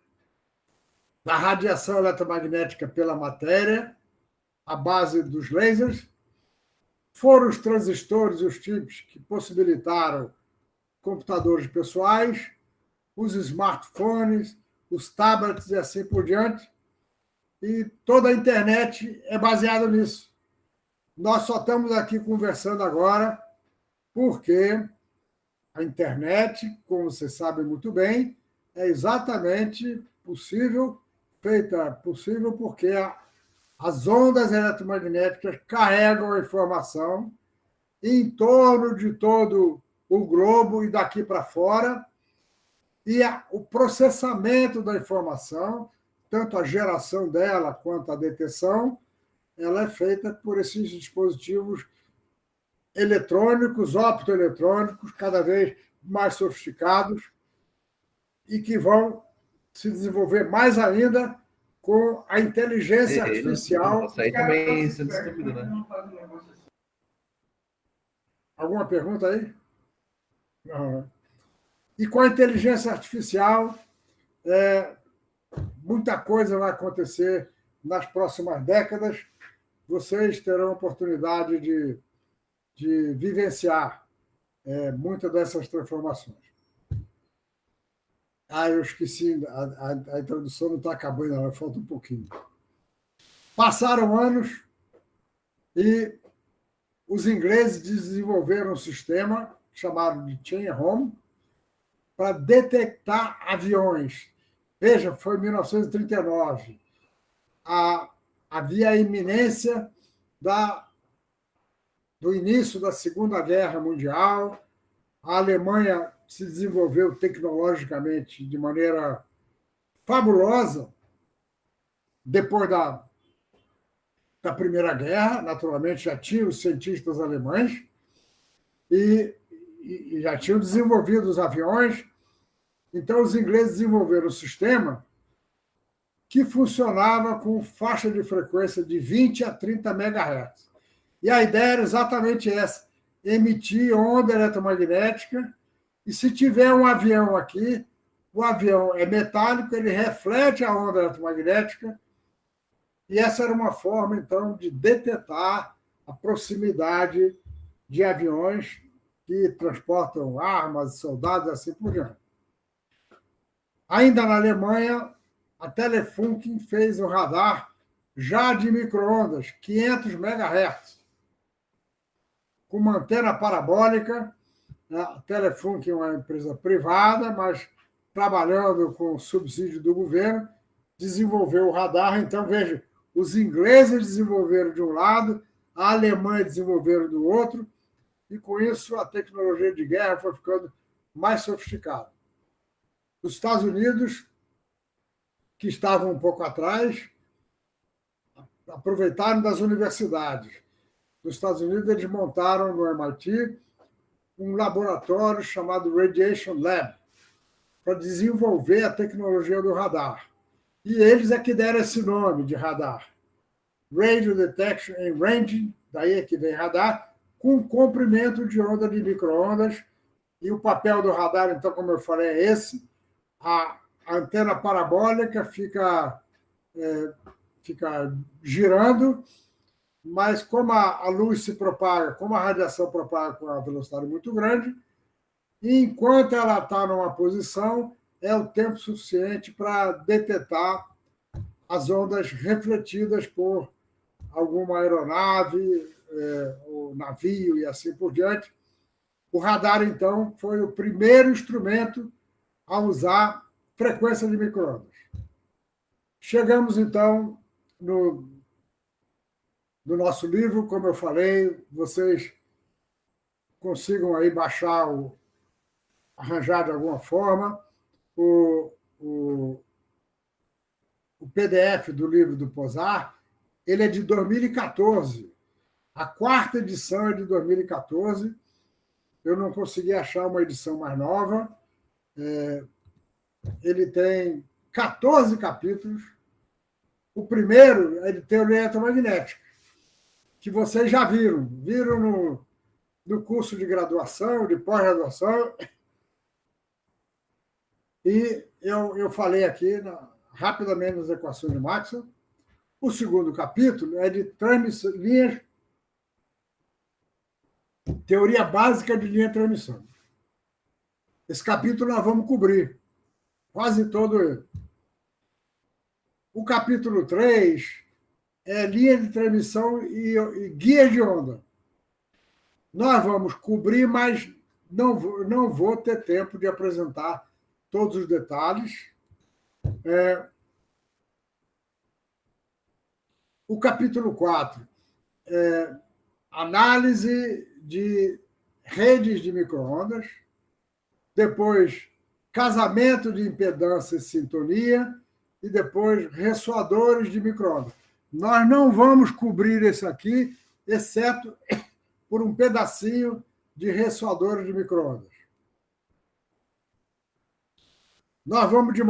da radiação eletromagnética pela matéria, à base dos lasers. Foram os transistores e os chips que possibilitaram computadores pessoais, os smartphones, os tablets e assim por diante. E toda a internet é baseada nisso. Nós só estamos aqui conversando agora porque a internet, como vocês sabem muito bem, é exatamente feita possível porque as ondas eletromagnéticas carregam a informação em torno de todo o globo e daqui para fora, e o processamento da informação, tanto a geração dela quanto a deteção, ela é feita por esses dispositivos eletrônicos, optoeletrônicos, cada vez mais sofisticados, e que vão se desenvolver mais ainda com a inteligência artificial. Nossa, aí também sendo estúpido, né? Alguma pergunta aí? Não. E com a inteligência artificial, muita coisa vai acontecer nas próximas décadas. Vocês terão a oportunidade de vivenciar muitas dessas transformações. Eu esqueci, a introdução não está acabando, ela falta um pouquinho. Passaram anos e os ingleses desenvolveram um sistema chamado de Chain Home para detectar aviões. Veja, foi em 1939. Havia a iminência do início da Segunda Guerra Mundial. A Alemanha se desenvolveu tecnologicamente de maneira fabulosa depois da Primeira Guerra. Naturalmente, já tinha os cientistas alemães e já tinham desenvolvido os aviões. Então, os ingleses desenvolveram um sistema que funcionava com faixa de frequência de 20 a 30 MHz. E a ideia era exatamente essa: emitir onda eletromagnética, e se tiver um avião aqui, o avião é metálico, ele reflete a onda eletromagnética, e essa era uma forma, então, de detectar a proximidade de aviões que transportam armas, soldados, assim por diante. Ainda na Alemanha, a Telefunken fez um radar já de micro-ondas, 500 MHz, com uma antena parabólica. A Telefunken é uma empresa privada, mas trabalhando com subsídio do governo, desenvolveu o radar. Então, veja, os ingleses desenvolveram de um lado, a Alemanha desenvolveram do outro, e com isso a tecnologia de guerra foi ficando mais sofisticada. Os Estados Unidos, que estavam um pouco atrás, aproveitaram das universidades. Nos Estados Unidos, eles montaram no MIT um laboratório chamado Radiation Lab, para desenvolver a tecnologia do radar. E eles é que deram esse nome de radar. Radio Detection and Ranging, daí é que vem radar, com comprimento de onda de micro-ondas. E o papel do radar, então, como eu falei, é esse. A antena parabólica fica girando, mas como a luz se propaga, como a radiação propaga com uma velocidade muito grande, e enquanto ela está numa posição, é o tempo suficiente para detectar as ondas refletidas por alguma aeronave, ou navio e assim por diante. O radar, então, foi o primeiro instrumento a usar frequência de micro-ondas. Chegamos, então, no nosso livro, como eu falei, vocês consigam aí baixar, arranjar de alguma forma o PDF do livro do Posar. Ele é de 2014. A quarta edição é de 2014. Eu não consegui achar uma edição mais nova. Ele tem 14 capítulos. O primeiro é de teoria eletromagnética, que vocês já viram no curso de graduação, de pós-graduação. E eu falei aqui rapidamente nas equações de Maxwell. O segundo capítulo é de linhas, teoria básica de linha de transmissão. Esse capítulo nós vamos cobrir, quase todo ele. O capítulo 3 é linha de transmissão e guia de onda. Nós vamos cobrir, mas não vou ter tempo de apresentar todos os detalhes. O capítulo 4 é análise de redes de micro-ondas. Depois, casamento de impedância e sintonia, e depois ressoadores de micro-ondas. Nós não vamos cobrir esse aqui, exceto por um pedacinho de ressoadores de micro-ondas. Nós vamos de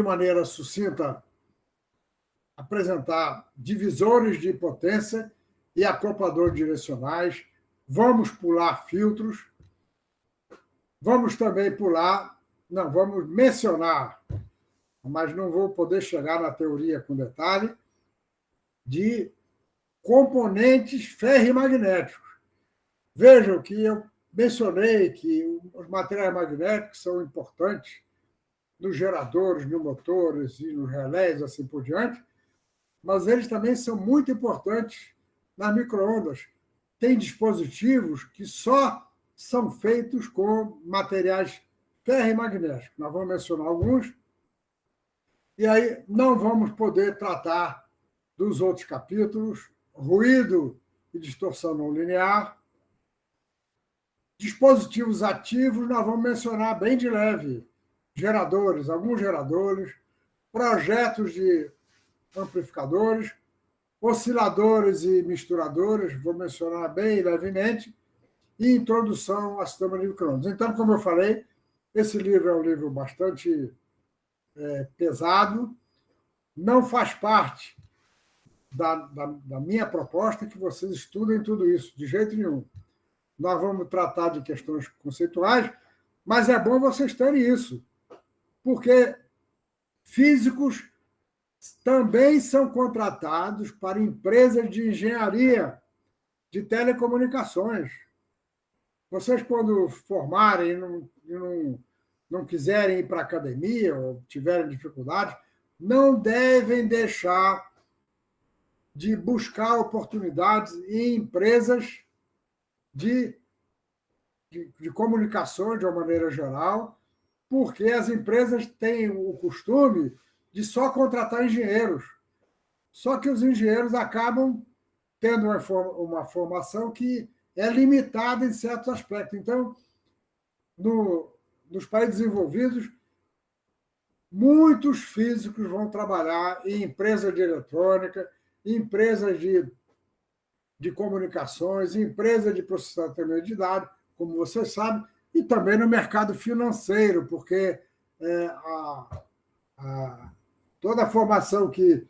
maneira sucinta apresentar divisores de potência e acopladores direcionais. Vamos pular filtros. Vamos também vamos mencionar, mas não vou poder chegar na teoria com detalhe, de componentes ferrimagnéticos. Vejam que eu mencionei que os materiais magnéticos são importantes nos geradores, nos motores e nos relés, assim por diante, mas eles também são muito importantes nas micro-ondas. Tem dispositivos que só são feitos com materiais ferrimagnéticos. Nós vamos mencionar alguns, e aí não vamos poder tratar dos outros capítulos: ruído e distorção não linear. Dispositivos ativos, nós vamos mencionar bem de leve: geradores, alguns geradores, projetos de amplificadores, osciladores e misturadores, vou mencionar bem levemente, e introdução ao sistema de micro-ondas. Então, como eu falei, esse livro é um livro bastante pesado, não faz parte da minha proposta que vocês estudem tudo isso, de jeito nenhum. Nós vamos tratar de questões conceituais, mas é bom vocês terem isso, porque físicos também são contratados para empresas de engenharia de telecomunicações. Vocês, quando formarem e não quiserem ir para a academia ou tiverem dificuldade, não devem deixar de buscar oportunidades em empresas de comunicação, de uma maneira geral, porque as empresas têm o costume de só contratar engenheiros. Só que os engenheiros acabam tendo uma formação que é limitada em certos aspectos. Então, nos países desenvolvidos, muitos físicos vão trabalhar em empresas de eletrônica, em empresas de comunicações, em empresas de processamento de dados, como vocês sabem, e também no mercado financeiro, porque toda a formação que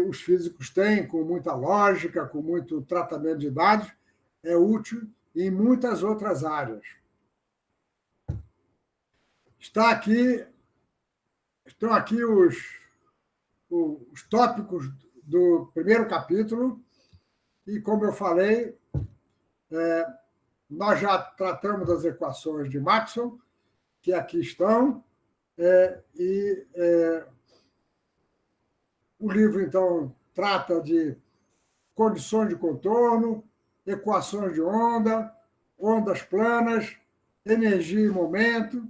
os físicos têm, com muita lógica, com muito tratamento de dados, é útil em muitas outras áreas. Estão aqui os tópicos do primeiro capítulo, e, como eu falei, nós já tratamos das equações de Maxwell, que aqui estão, o livro, então, trata de condições de contorno, equações de onda, ondas planas, energia e momento,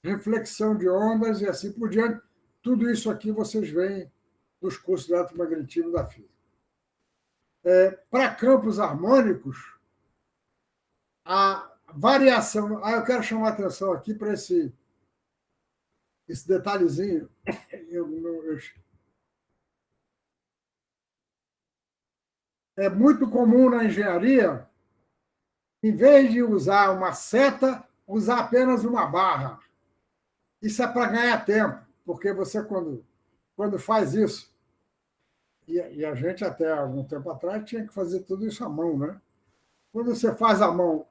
reflexão de ondas e assim por diante. Tudo isso aqui vocês veem nos cursos de eletromagnetismo da física. Para campos harmônicos, a variação... eu quero chamar a atenção aqui para esse detalhezinho. É muito comum na engenharia, em vez de usar uma seta, usar apenas uma barra. Isso é para ganhar tempo, porque você, quando faz isso, e a gente até algum tempo atrás tinha que fazer tudo isso à mão, né? Quando você faz à mão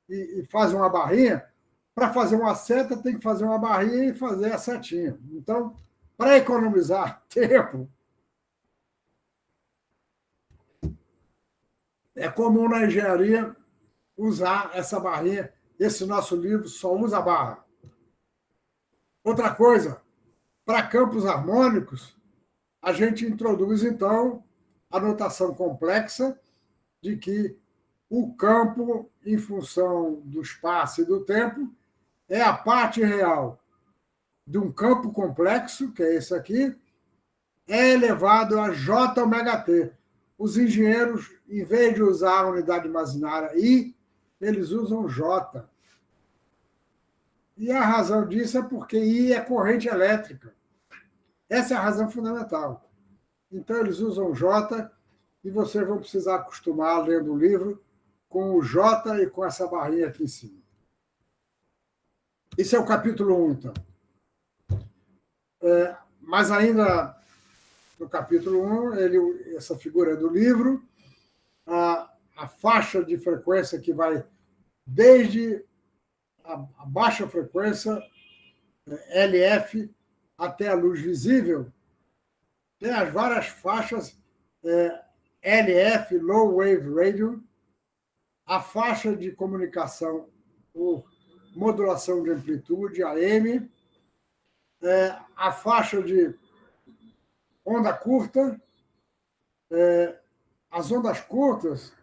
e faz uma barrinha, para fazer uma seta tem que fazer uma barrinha e fazer a setinha. Então, para economizar tempo, é comum na engenharia usar essa barrinha. Esse nosso livro só usa a barra. Outra coisa, para campos harmônicos, a gente introduz, então, a notação complexa de que o campo, em função do espaço e do tempo, é a parte real de um campo complexo, que é esse aqui, é elevado a J ômega T. os engenheiros, em vez de usar a unidade imaginária I, eles usam J. E a razão disso é porque I é corrente elétrica. Essa é a razão fundamental. Então, eles usam J, e vocês vão precisar acostumar, lendo o livro, com o J e com essa barrinha aqui em cima. Esse é o capítulo 1, então. Mas ainda no capítulo 1, essa figura é do livro, a faixa de frequência que vai desde a baixa frequência, LF, até a luz visível, tem as várias faixas LF, Low Wave Radio, a faixa de comunicação por modulação de amplitude, AM, a faixa de onda curta. As ondas curtas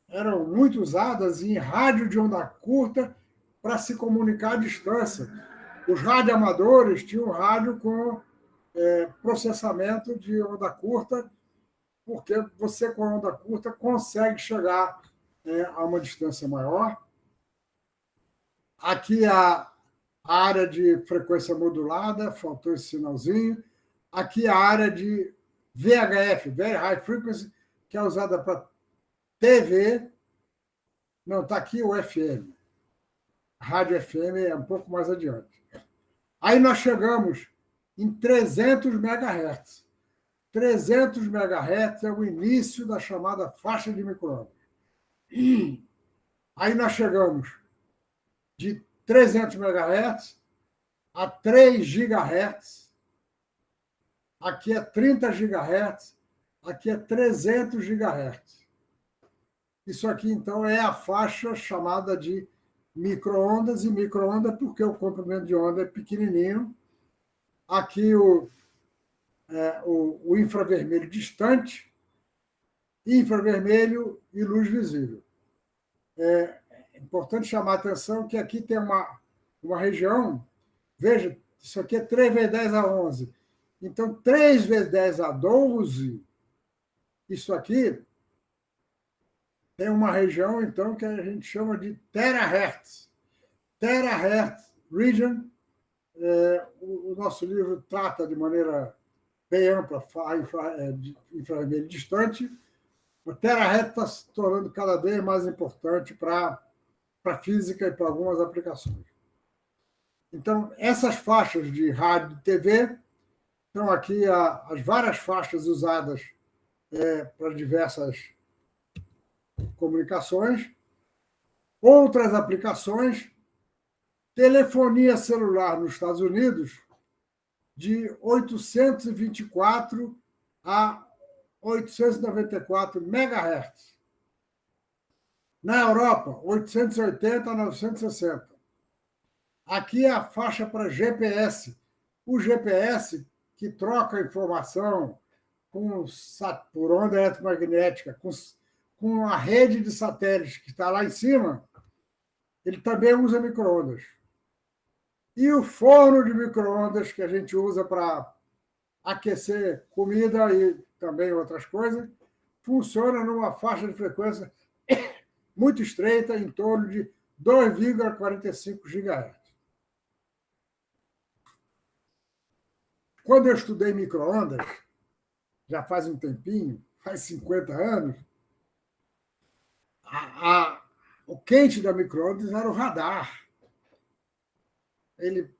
eram muito usadas em rádio de onda curta para se comunicar à distância. Os radioamadores tinham rádio com processamento de onda curta, porque você, com a onda curta, consegue chegar a uma distância maior. Aqui a área de frequência modulada, faltou esse sinalzinho. Aqui a área de VHF, Very High Frequency, que é usada para TV. Não, está aqui o FM. A rádio FM é um pouco mais adiante. Aí nós chegamos em 300 MHz. 300 MHz é o início da chamada faixa de micro-ondas. Aí nós chegamos de 300 MHz a 3 GHz. Aqui é 30 GHz, aqui é 300 GHz. Isso aqui, então, é a faixa chamada de micro-ondas, e micro-onda porque o comprimento de onda é pequenininho. Aqui o infravermelho distante, infravermelho e luz visível. É importante chamar a atenção que aqui tem uma região, veja, isso aqui é 3 vezes 10 a 11. Então, 3 vezes 10 a 12, isso aqui tem uma região, então, que a gente chama de terahertz. Terahertz region. O nosso livro trata de maneira bem ampla de infravermelho distante. O terahertz está se tornando cada vez mais importante para a física e para algumas aplicações. Então, essas faixas de rádio e TV estão aqui as várias faixas usadas para diversas comunicações. Outras aplicações, telefonia celular nos Estados Unidos, de 824 a 894 MHz. Na Europa, 880 a 960. Aqui é a faixa para GPS. O GPS que troca informação por onda eletromagnética, com a rede de satélites que está lá em cima, ele também usa micro-ondas. E o forno de micro-ondas que a gente usa para aquecer comida e também outras coisas, funciona numa faixa de frequência muito estreita, em torno de 2,45 GHz. Quando eu estudei micro-ondas, já faz um tempinho, faz 50 anos, o quente da micro-ondas era o radar. Ele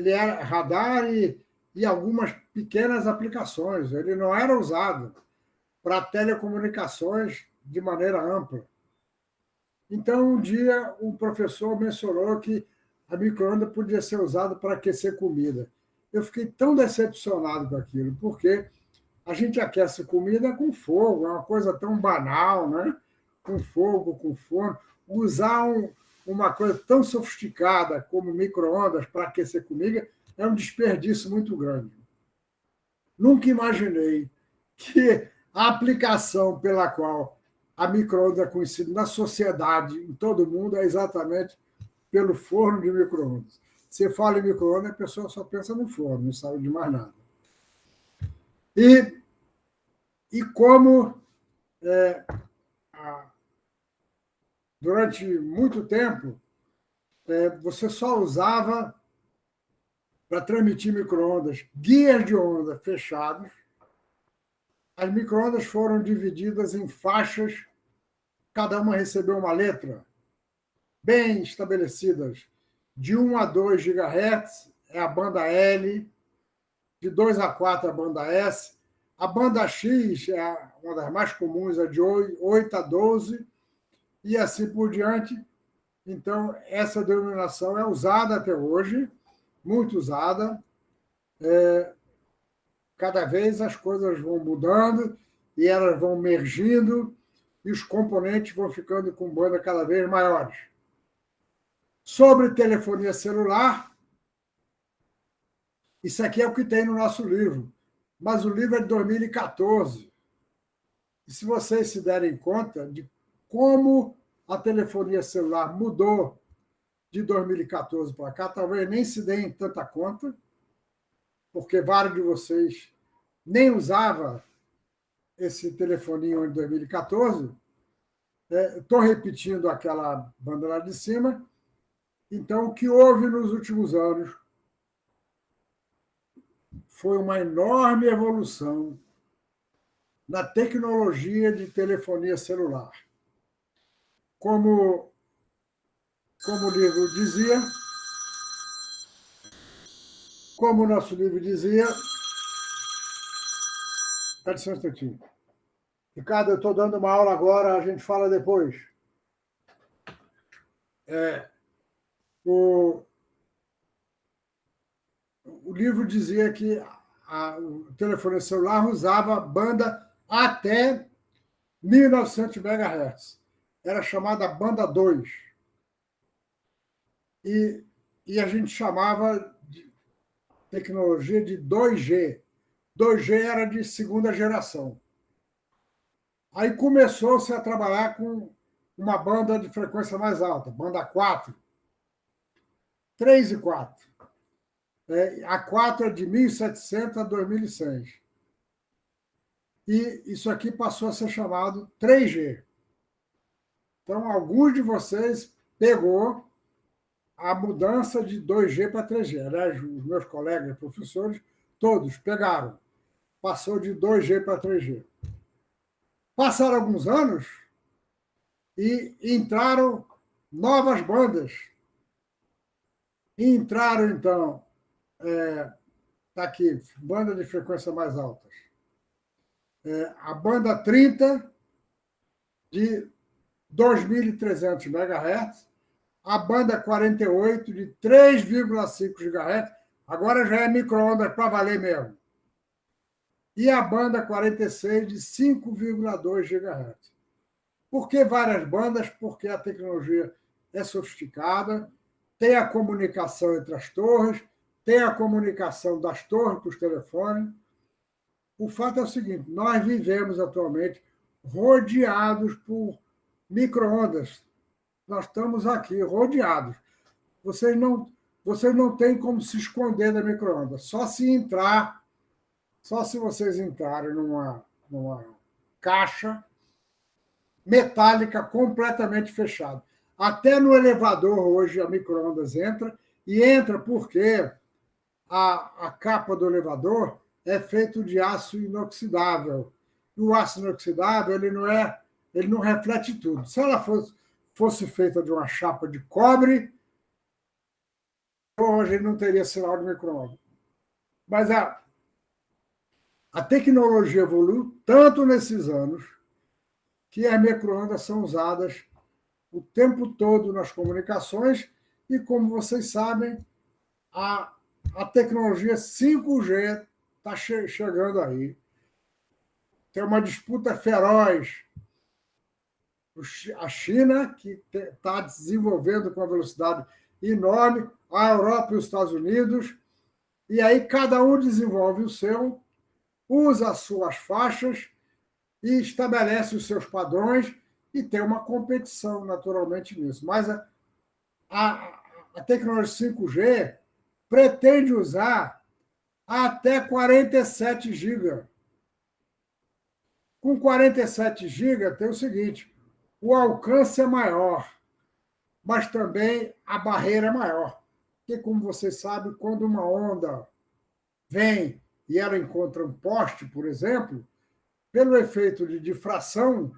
era radar e algumas pequenas aplicações. Ele não era usado para telecomunicações de maneira ampla. Então, um dia, um professor mencionou que a micro-ondas podia ser usada para aquecer comida. Eu fiquei tão decepcionado com aquilo, porque a gente aquece comida com fogo, é uma coisa tão banal, né? Com fogo, com forno. Usar uma coisa tão sofisticada como micro-ondas para aquecer comida é um desperdício muito grande. Nunca imaginei que a aplicação pela qual a micro-ondas é conhecida na sociedade, em todo mundo, é exatamente pelo forno de micro-ondas. Você fala em micro-ondas, a pessoa só pensa no forno, não sabe de mais nada. E e como durante muito tempo você só usava para transmitir micro-ondas guias de onda fechados. As micro-ondas foram divididas em faixas, cada uma recebeu uma letra bem estabelecidas. De 1 a 2 GHz é a banda L, de 2 a 4 a banda S, a banda X é uma das mais comuns, a de 8 a 12, e assim por diante. Então, essa denominação é usada até hoje, muito usada. Cada vez as coisas vão mudando e elas vão mergindo e os componentes vão ficando com banda cada vez maiores. Sobre telefonia celular, isso aqui é o que tem no nosso livro, mas o livro é de 2014. E se vocês se derem conta de como a telefonia celular mudou de 2014 para cá, talvez nem se deem tanta conta, porque vários de vocês nem usavam esse telefoninho em 2014. Estou repetindo aquela banda lá de cima. Então, o que houve nos últimos anos foi uma enorme evolução na tecnologia de telefonia celular. Como o livro dizia, como o nosso livro dizia... Dá licença um instantinho. Ricardo, eu estou dando uma aula agora, a gente fala depois. O livro dizia que o telefone celular usava banda até 1.900 MHz. Era chamada banda 2. E a gente chamava de tecnologia de 2G. 2G era de segunda geração. Aí começou-se a trabalhar com uma banda de frequência mais alta, banda 4. 3 e 4. A 4 é de 1.700 a 2.100. E isso aqui passou a ser chamado 3G. Então, alguns de vocês pegou a mudança de 2G para 3G. Aliás, os meus colegas professores, todos pegaram. Passou de 2G para 3G. Passaram alguns anos e entraram novas bandas. E entraram, então, está aqui, banda de frequência mais altas. A banda 30, de 2.300 MHz, a banda 48, de 3,5 GHz, agora já é micro-ondas para valer mesmo. E a banda 46, de 5,2 GHz. Por que várias bandas? Porque a tecnologia é sofisticada, tem a comunicação entre as torres, tem a comunicação das torres com os telefones. O fato é o seguinte, nós vivemos atualmente rodeados por micro-ondas. Nós estamos aqui rodeados. Vocês não têm como se esconder da micro-ondas. Só se vocês entrarem numa caixa metálica completamente fechada. Até no elevador hoje a micro-ondas entra, e entra porque a capa do elevador é feita de aço inoxidável. E o aço inoxidável ele não reflete tudo. Se ela fosse feita de uma chapa de cobre, hoje não teria sinal de micro-ondas. Mas a tecnologia evoluiu tanto nesses anos que as micro-ondas são usadas o tempo todo nas comunicações e, como vocês sabem, a tecnologia 5G está chegando aí. Tem uma disputa feroz. A China, que está desenvolvendo com uma velocidade enorme, a Europa e os Estados Unidos, e aí cada um desenvolve o seu, usa as suas faixas e estabelece os seus padrões e tem uma competição, naturalmente, nisso. Mas a tecnologia 5G pretende usar até 47 GB. Com 47 GB tem o seguinte, o alcance é maior, mas também a barreira é maior. Porque, como vocês sabem, quando uma onda vem e ela encontra um poste, por exemplo, pelo efeito de difração,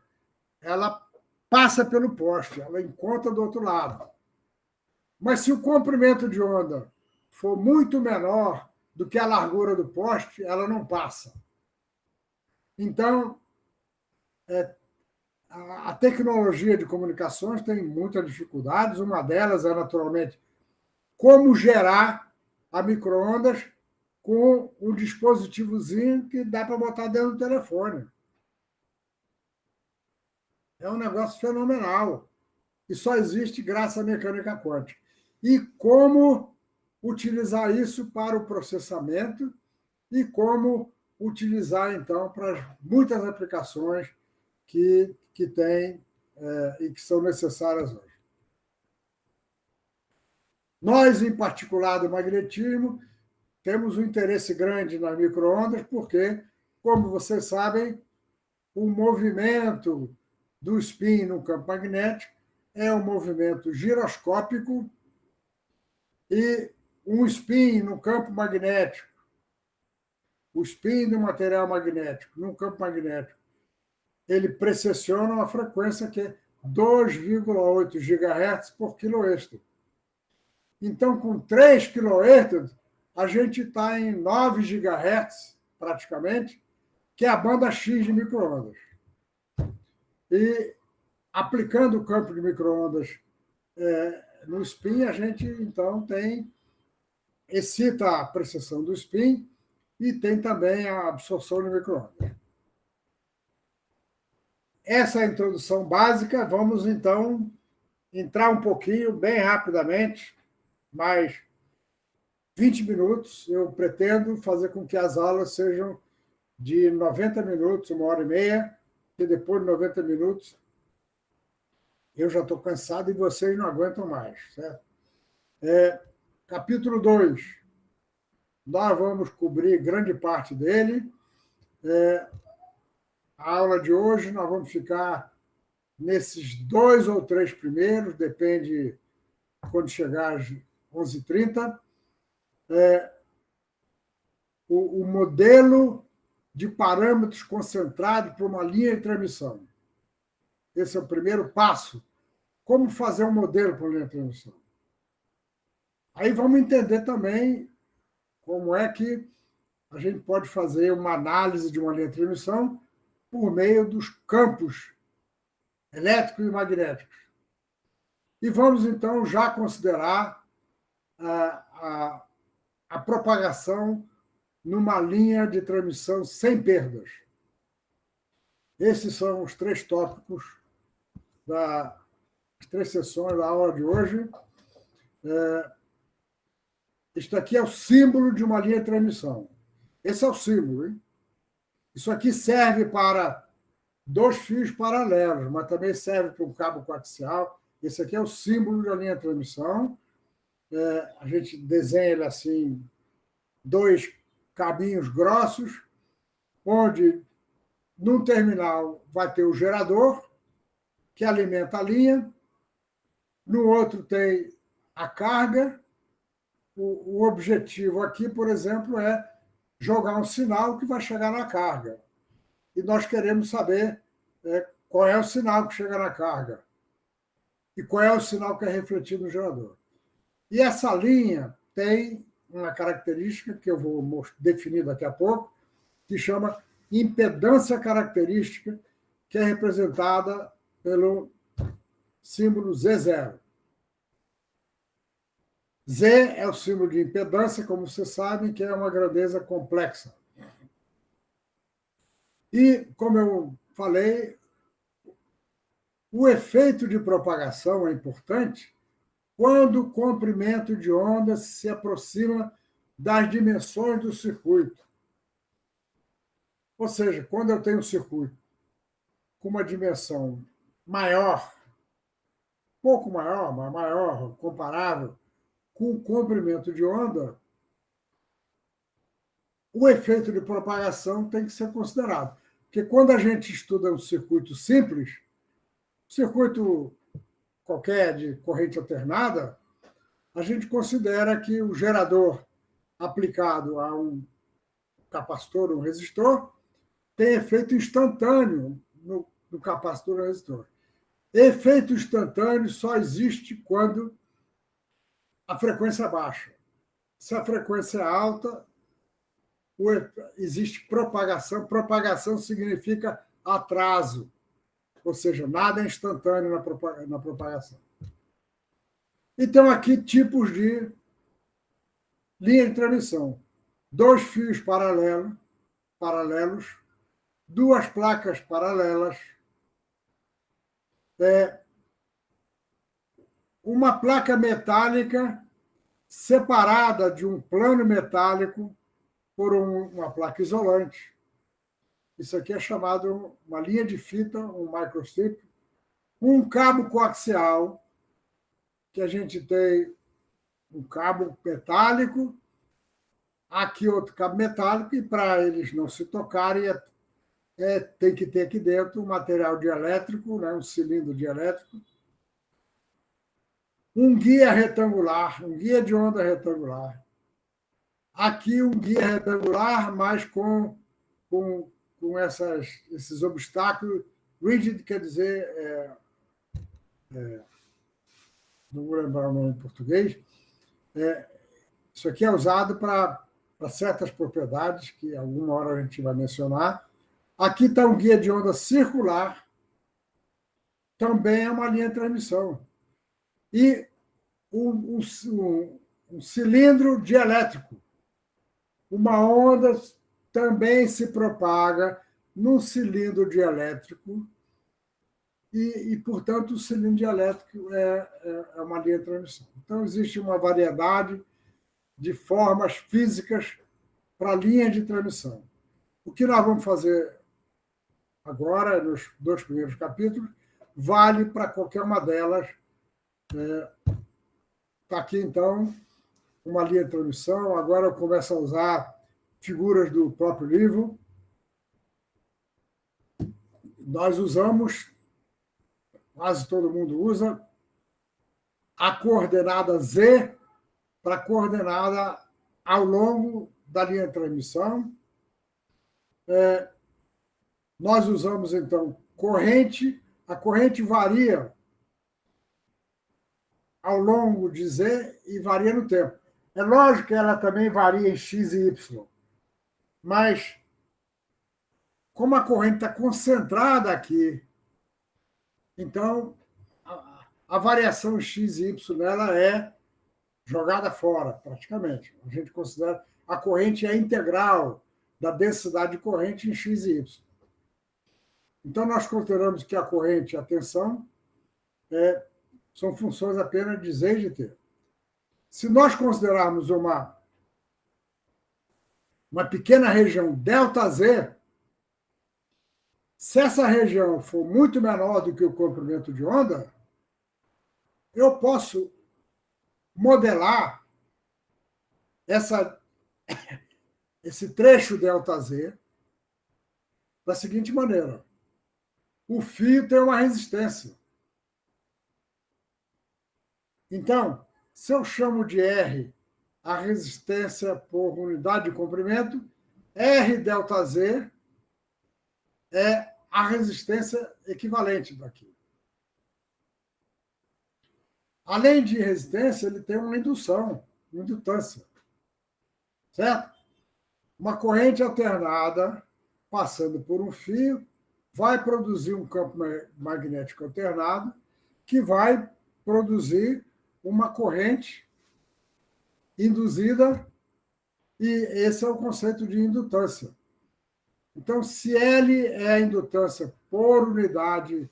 ela passa pelo poste, ela encontra do outro lado. Mas se o comprimento de onda for muito menor do que a largura do poste, ela não passa. Então, a tecnologia de comunicações tem muitas dificuldades. Uma delas é, naturalmente, como gerar a micro-ondas com um dispositivozinho que dá para botar dentro do telefone. É um negócio fenomenal. E só existe graças à mecânica quântica. E como utilizar isso para o processamento e como utilizar, então, para muitas aplicações que tem e que são necessárias hoje. Nós, em particular do magnetismo, temos um interesse grande nas micro-ondas, porque, como vocês sabem, o movimento do spin no campo magnético é um movimento giroscópico e um spin no campo magnético, o spin do material magnético no campo magnético, ele precessiona uma frequência que é 2,8 GHz por kHz. Então, com 3 kHz, a gente está em 9 GHz, praticamente, que é a banda X de micro-ondas. E, aplicando o campo de micro-ondas no spin, a gente, então, excita a precessão do spin e tem também a absorção de micro-ondas. Essa é a introdução básica. Vamos, então, entrar um pouquinho, bem rapidamente, mais 20 minutos. Eu pretendo fazer com que as aulas sejam de 90 minutos, 1h30, e depois de 90 minutos eu já estou cansado e vocês não aguentam mais, certo? Capítulo 2. Nós vamos cobrir grande parte dele. A aula de hoje nós vamos ficar nesses 2 ou 3 primeiros, depende quando chegar às 11h30. O modelo de parâmetros concentrado para uma linha de transmissão. Esse é o primeiro passo. Como fazer um modelo para uma linha de transmissão? Aí vamos entender também como é que a gente pode fazer uma análise de uma linha de transmissão por meio dos campos elétricos e magnéticos. E vamos, então, já considerar a propagação numa linha de transmissão sem perdas. Esses são os 3 tópicos das 3 sessões da aula de hoje. Isto aqui é o símbolo de uma linha de transmissão. Esse é o símbolo, hein? Isso aqui serve para 2 fios paralelos, mas também serve para um cabo coaxial. Esse aqui é o símbolo da linha de transmissão. A gente desenha ele assim, 2 cabinhos grossos, onde, num terminal, vai ter o gerador, que alimenta a linha. No outro tem a carga. O objetivo aqui, por exemplo, é jogar um sinal que vai chegar na carga. E nós queremos saber qual é o sinal que chega na carga e qual é o sinal que é refletido no gerador. E essa linha tem uma característica que eu vou definir daqui a pouco, que chama impedância característica, que é representada pelo símbolo Z0. Z é o símbolo de impedância, como vocês sabem, que é uma grandeza complexa. E, como eu falei, o efeito de propagação é importante quando o comprimento de onda se aproxima das dimensões do circuito. Ou seja, quando eu tenho um circuito com uma dimensão maior, pouco maior, mas maior, comparável com o comprimento de onda, o efeito de propagação tem que ser considerado. Porque quando a gente estuda um circuito simples, circuito qualquer de corrente alternada, a gente considera que o gerador aplicado a um capacitor ou um resistor tem efeito instantâneo no capacitor ou resistor. Efeito instantâneo só existe quando a frequência é baixa. Se a frequência é alta, existe propagação. Propagação significa atraso, ou seja, nada é instantâneo na propagação. Então, aqui, tipos de linha de transmissão. 2 fios paralelos, 2 placas paralelas, uma placa metálica separada de um plano metálico por uma placa isolante. Isso aqui é chamado uma linha de fita, um microstrip, um cabo coaxial, que a gente tem um cabo metálico, aqui outro cabo metálico, e para eles não se tocarem, tem que ter aqui dentro um material dielétrico, né, um cilindro dielétrico, um guia retangular, um guia de onda retangular. Aqui um guia retangular, mas com esses obstáculos. Rigid quer dizer, não vou lembrar o nome em português, isso aqui é usado para certas propriedades, que alguma hora a gente vai mencionar. Aqui está um guia de onda circular, também é uma linha de transmissão. E um cilindro dielétrico. Uma onda também se propaga num cilindro dielétrico e, portanto, o cilindro dielétrico é uma linha de transmissão. Então, existe uma variedade de formas físicas para linhas de transmissão. O que nós vamos fazer agora, nos 2 primeiros capítulos, vale para qualquer uma delas. Está aqui, então, uma linha de transmissão. Agora eu começo a usar figuras do próprio livro. Nós usamos, quase todo mundo usa, a coordenada Z para a coordenada ao longo da linha de transmissão. Nós usamos, então, corrente. A corrente varia ao longo de Z e varia no tempo. É lógico que ela também varia em X e Y, mas como a corrente está concentrada aqui, então a variação X e Y nela é jogada fora, praticamente. A gente considera a corrente é integral da densidade de corrente em X e Y. Então, nós consideramos que a corrente e a tensão são funções apenas de Z e de T. Se nós considerarmos uma pequena região ΔZ, se essa região for muito menor do que o comprimento de onda, eu posso modelar esse trecho ΔZ da seguinte maneira. O fio tem uma resistência. Então, se eu chamo de R a resistência por unidade de comprimento, R ΔZ é a resistência equivalente daqui. Além de resistência, ele tem uma indução, uma indutância. Certo? Uma corrente alternada passando por um fio vai produzir um campo magnético alternado que vai produzir uma corrente induzida, e esse é o conceito de indutância. Então, se L é a indutância por unidade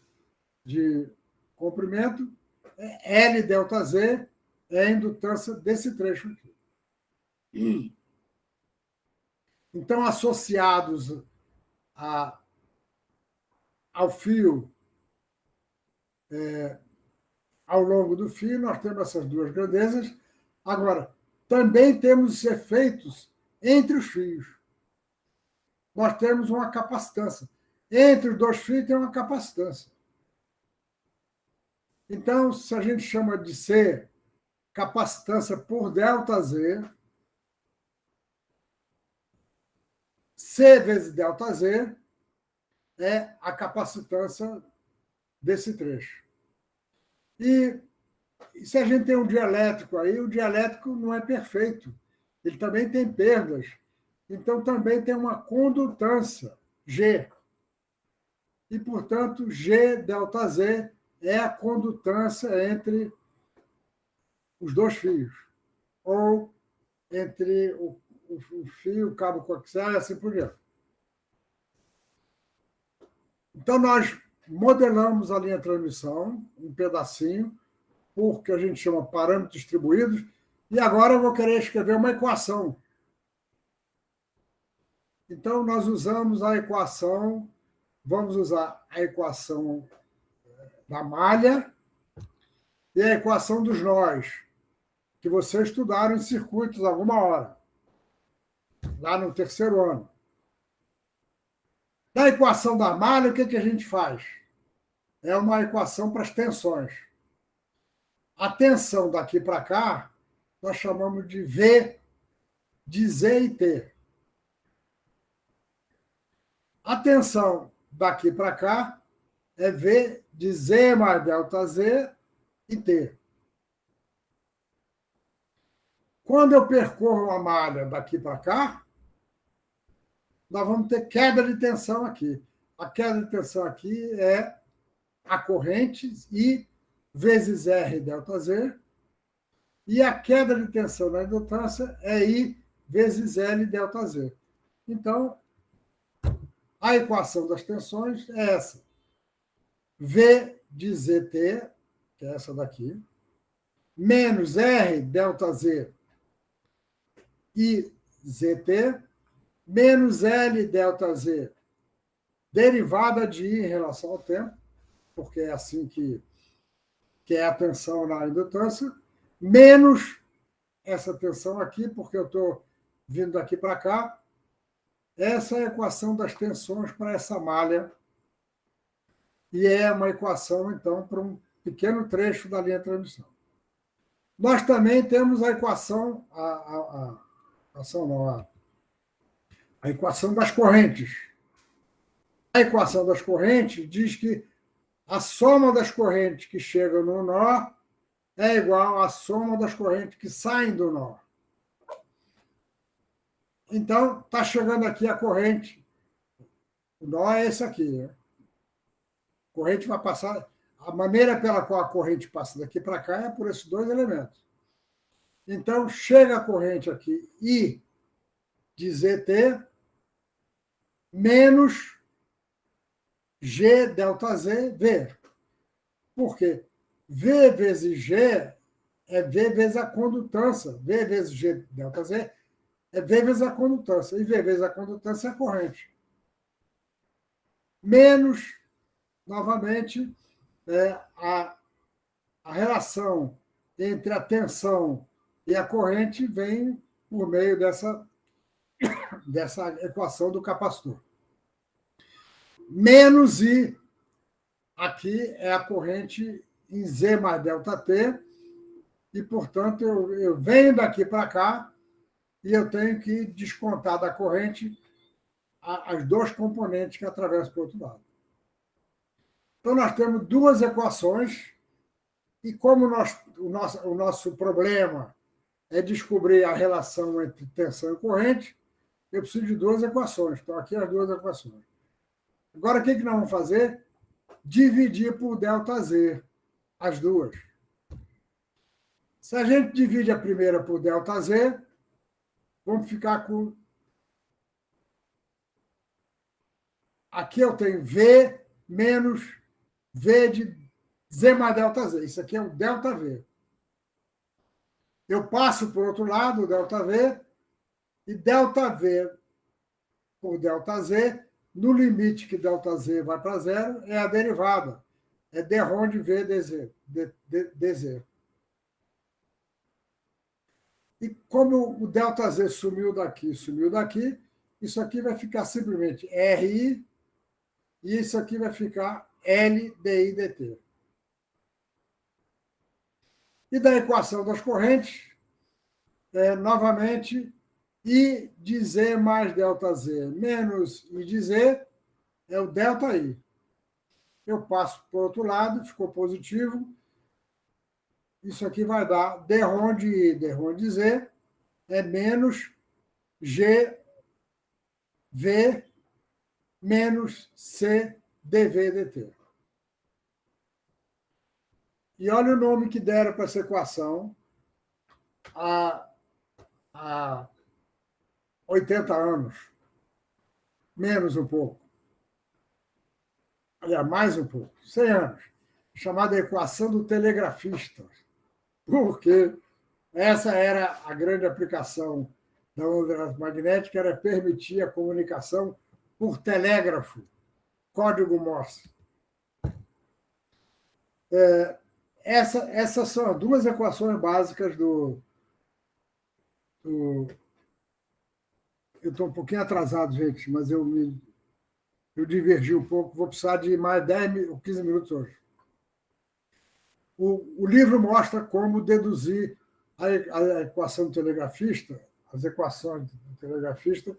de comprimento, L ΔZ é a indutância desse trecho aqui. Então, associados ao fio, ao longo do fio, nós temos essas duas grandezas. Agora, também temos efeitos entre os fios. Nós temos uma capacitância. Entre os dois fios tem uma capacitância. Então, se a gente chama de C capacitância por ΔZ, C vezes ΔZ é a capacitância desse trecho. E se a gente tem um dielétrico aí, o dielétrico não é perfeito. Ele também tem perdas. Então, também tem uma condutância, G. E, portanto, G ΔZ é a condutância entre os dois fios, ou entre o fio, o cabo coaxial e assim por diante. Então, nós modelamos a linha de transmissão, um pedacinho, por que a gente chama parâmetros distribuídos, e agora eu vou querer escrever uma equação. Então, nós usamos a equação, vamos usar a equação da malha e a equação dos nós, que vocês estudaram em circuitos alguma hora, lá no terceiro ano. Na equação da malha, o que a gente faz? É uma equação para as tensões. A tensão daqui para cá, nós chamamos de V de Z e T. A tensão daqui para cá é V de Z mais ΔZ e T. Quando eu percorro a malha daqui para cá, nós vamos ter queda de tensão aqui. A queda de tensão aqui é a corrente I vezes R ΔZ, e a queda de tensão na indutância é I vezes L ΔZ. Então, a equação das tensões é essa. V de ZT, que é essa daqui, menos R ΔZ e ZT, menos L ΔZ, derivada de I em relação ao tempo, porque é assim que é a tensão na indutância, menos essa tensão aqui, porque eu estou vindo daqui para cá. Essa é a equação das tensões para essa malha, e é uma equação, então, para um pequeno trecho da linha de transmissão. Nós também temos a equação, a equação das correntes. A equação das correntes diz que a soma das correntes que chegam no nó é igual à soma das correntes que saem do nó. Então, está chegando aqui a corrente. O nó é esse aqui. Né? A corrente vai passar. A maneira pela qual a corrente passa daqui para cá é por esses dois elementos. Então, chega a corrente aqui, I de ZT, menos G ΔZ, V. Por quê? V vezes G é V vezes a condutância. V vezes G ΔZ é V vezes a condutância. E V vezes a condutância é a corrente. Menos, novamente, a relação entre a tensão e a corrente vem por meio dessa equação do capacitor. Menos I, aqui é a corrente em Z mais ΔT, e, portanto, eu venho daqui para cá e eu tenho que descontar da corrente as dois componentes que atravessam para o outro lado. Então, nós temos duas equações, e como o nosso problema é descobrir a relação entre tensão e corrente, eu preciso de duas equações. Então, aqui as duas equações. Agora, o que nós vamos fazer? Dividir por ΔZ, as duas. Se a gente divide a primeira por ΔZ, vamos ficar com... Aqui eu tenho V menos V de Z mais ΔZ. Isso aqui é o ΔV. Eu passo por outro lado, o ΔV, e ΔV por ΔZ, no limite que ΔZ vai para zero, é a derivada. É dρ de V dz. E como o ΔZ sumiu daqui, isso aqui vai ficar simplesmente RI e isso aqui vai ficar L DI dt. E da equação das correntes, novamente, I de Z mais ΔZ menos I de Z é o ΔI. Eu passo para o outro lado, ficou positivo. Isso aqui vai dar dρ de I, dρ de Z, é menos GV menos C dV dt. E olha o nome que deram para essa equação há 80 anos. Menos um pouco. Aliás, mais um pouco. 100 anos. Chamada equação do telegrafista. Porque essa era a grande aplicação da onda magnética, era permitir a comunicação por telégrafo, código Morse. Essas são as duas equações básicas do... Eu estou um pouquinho atrasado, gente, mas eu divergi um pouco. Vou precisar de mais 10 ou 15 minutos hoje. O livro mostra como deduzir a equação do telegrafista, as equações do telegrafista,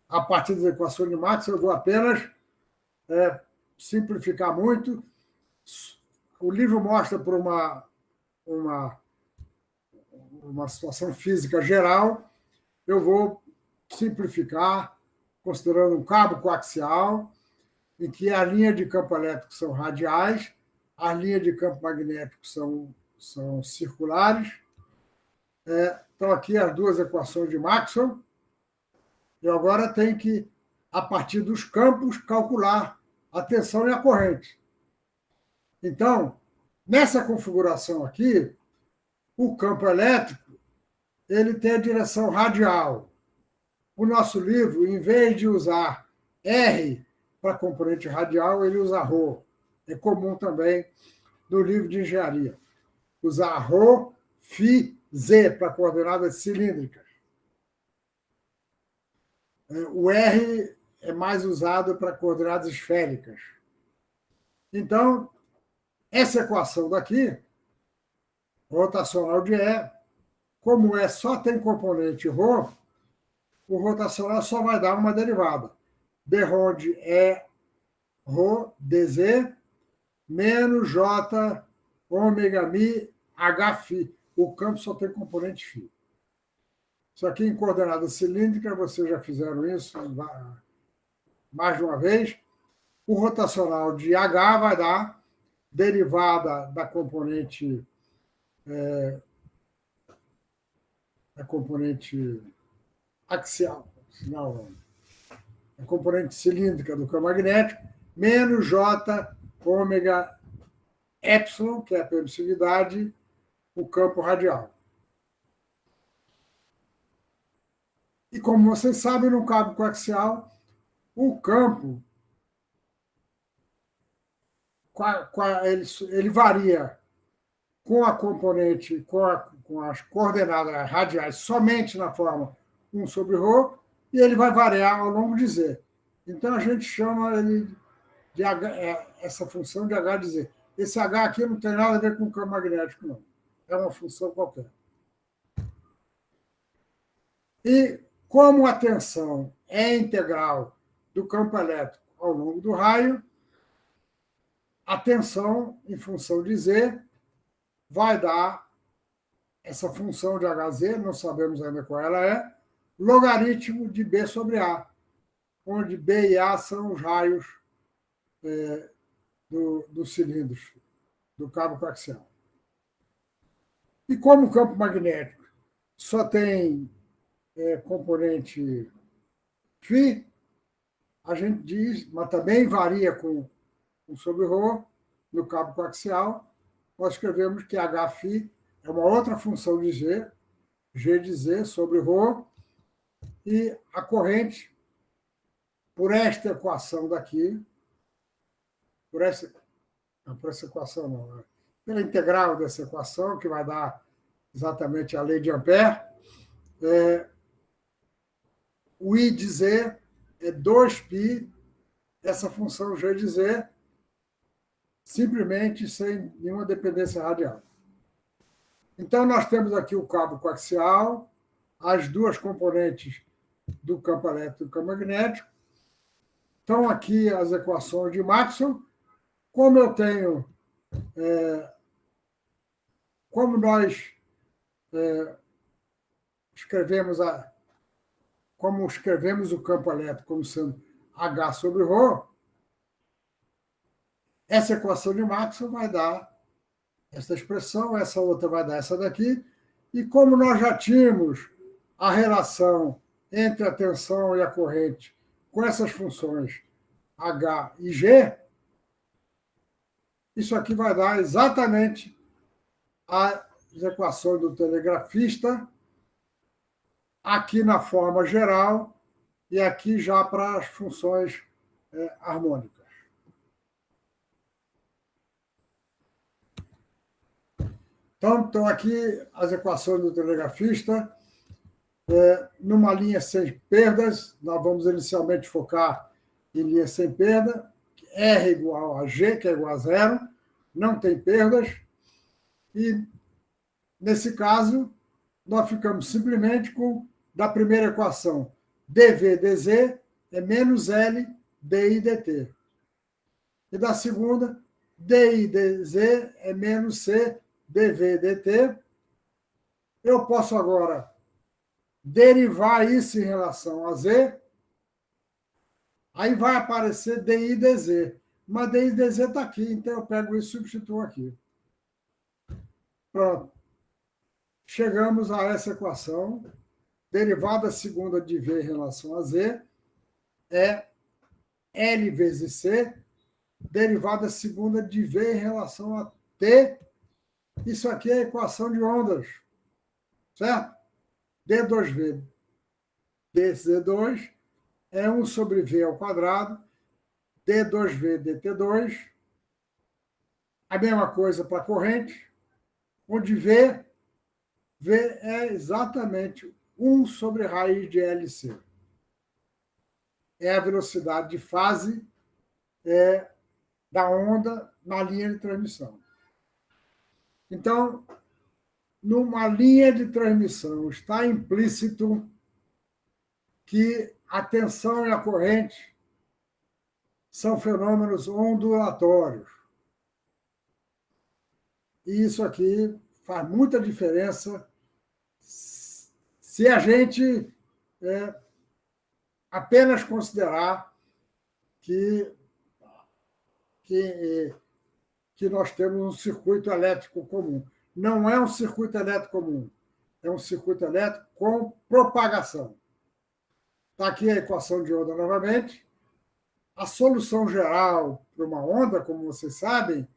a partir das equações de Maxwell. Eu vou apenas simplificar muito. O livro mostra por uma situação física geral. Eu vou simplificar, considerando um cabo coaxial, em que a linha de campo elétrico são radiais, as linhas de campo magnético são circulares. Então, aqui as duas equações de Maxwell. Eu agora tenho que, a partir dos campos, calcular a tensão e a corrente. Então, nessa configuração aqui, o campo elétrico ele tem a direção radial. O nosso livro, em vez de usar R para componente radial, ele usa ρ. É comum também no livro de engenharia. Usar ρ, φ, Z para coordenadas cilíndricas. O R é mais usado para coordenadas esféricas. Então, essa equação daqui, rotacional de E, como só tem componente ρ, o rotacional só vai dar uma derivada. dρ de E ρ dz menos J ômega mi Hφ. O campo só tem componente φ. Isso aqui em coordenada cilíndrica, vocês já fizeram isso mais de uma vez. O rotacional de H vai dar derivada da componente axial, não, a componente cilíndrica do campo magnético, menos J ômega epsilon, que é a permissividade, o campo radial. E como vocês sabem, no cabo coaxial, o campo ele varia com a componente, com as coordenadas radiais somente na forma 1 sobre ρ, e ele vai variar ao longo de Z. Então, a gente chama ele de essa função de H de Z. Esse H aqui não tem nada a ver com o campo magnético, não. É uma função qualquer. E como a tensão é integral do campo elétrico ao longo do raio, a tensão em função de Z vai dar essa função de Hz, não sabemos ainda qual ela é, logaritmo de B sobre A, onde B e A são os raios dos cilindros do cabo coaxial. E como o campo magnético só tem componente φ, a gente diz, mas também varia com sobre ρ, no cabo coaxial, nós escrevemos que Hφ é uma outra função de G, G de Z sobre ρ, e a corrente, por esta equação daqui, por essa equação não, pela integral dessa equação, que vai dar exatamente a lei de Ampère, o I de Z é 2π essa função G de Z, simplesmente sem nenhuma dependência radial. Então, nós temos aqui o cabo coaxial, as duas componentes do campo elétrico e do campo magnético. Estão aqui as equações de Maxwell. Como eu tenho, como nós escrevemos o campo elétrico como sendo H sobre ρ, essa equação de Maxwell vai dar essa expressão, essa outra vai dar essa daqui, e como nós já tínhamos a relação entre a tensão e a corrente com essas funções H e G, isso aqui vai dar exatamente as equações do telegrafista, aqui na forma geral e aqui já para as funções harmônicas. Então, estão aqui as equações do telegrafista, numa linha sem perdas. Nós vamos inicialmente focar em linha sem perda, R igual a G, que é igual a zero, não tem perdas, e, nesse caso, nós ficamos simplesmente com, da primeira equação, dV dz é menos L dI dt. E da segunda, dI dz é menos C dV dt. Eu posso agora derivar isso em relação a Z, aí vai aparecer dI dz. Mas dI dz está aqui, então eu pego isso e substituo aqui. Pronto. Chegamos a essa equação. Derivada segunda de V em relação a Z é L vezes C. Derivada segunda de V em relação a T. Isso aqui é a equação de ondas. Certo? D2V dz2 é 1 sobre V ao quadrado. D2V dt2. A mesma coisa para a corrente, onde V é exatamente 1 sobre raiz de LC. É a velocidade de fase da onda na linha de transmissão. Então, numa linha de transmissão está implícito que a tensão e a corrente são fenômenos ondulatórios. E isso aqui faz muita diferença se a gente apenas considerar que nós temos um circuito elétrico comum. Não é um circuito elétrico comum, é um circuito elétrico com propagação. Está aqui a equação de onda novamente. A solução geral para uma onda, como vocês sabem,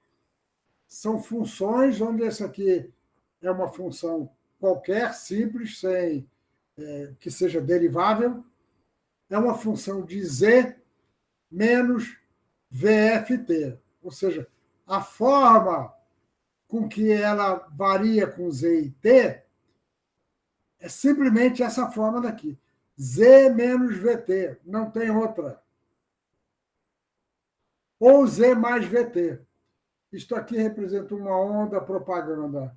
são funções onde essa aqui é uma função qualquer, simples, sem que seja derivável. É uma função de Z menos VFT. Ou seja, a forma com que ela varia com Z e T é simplesmente essa forma daqui. Z menos VT, não tem outra. Ou Z mais VT. Isto aqui representa uma onda propagando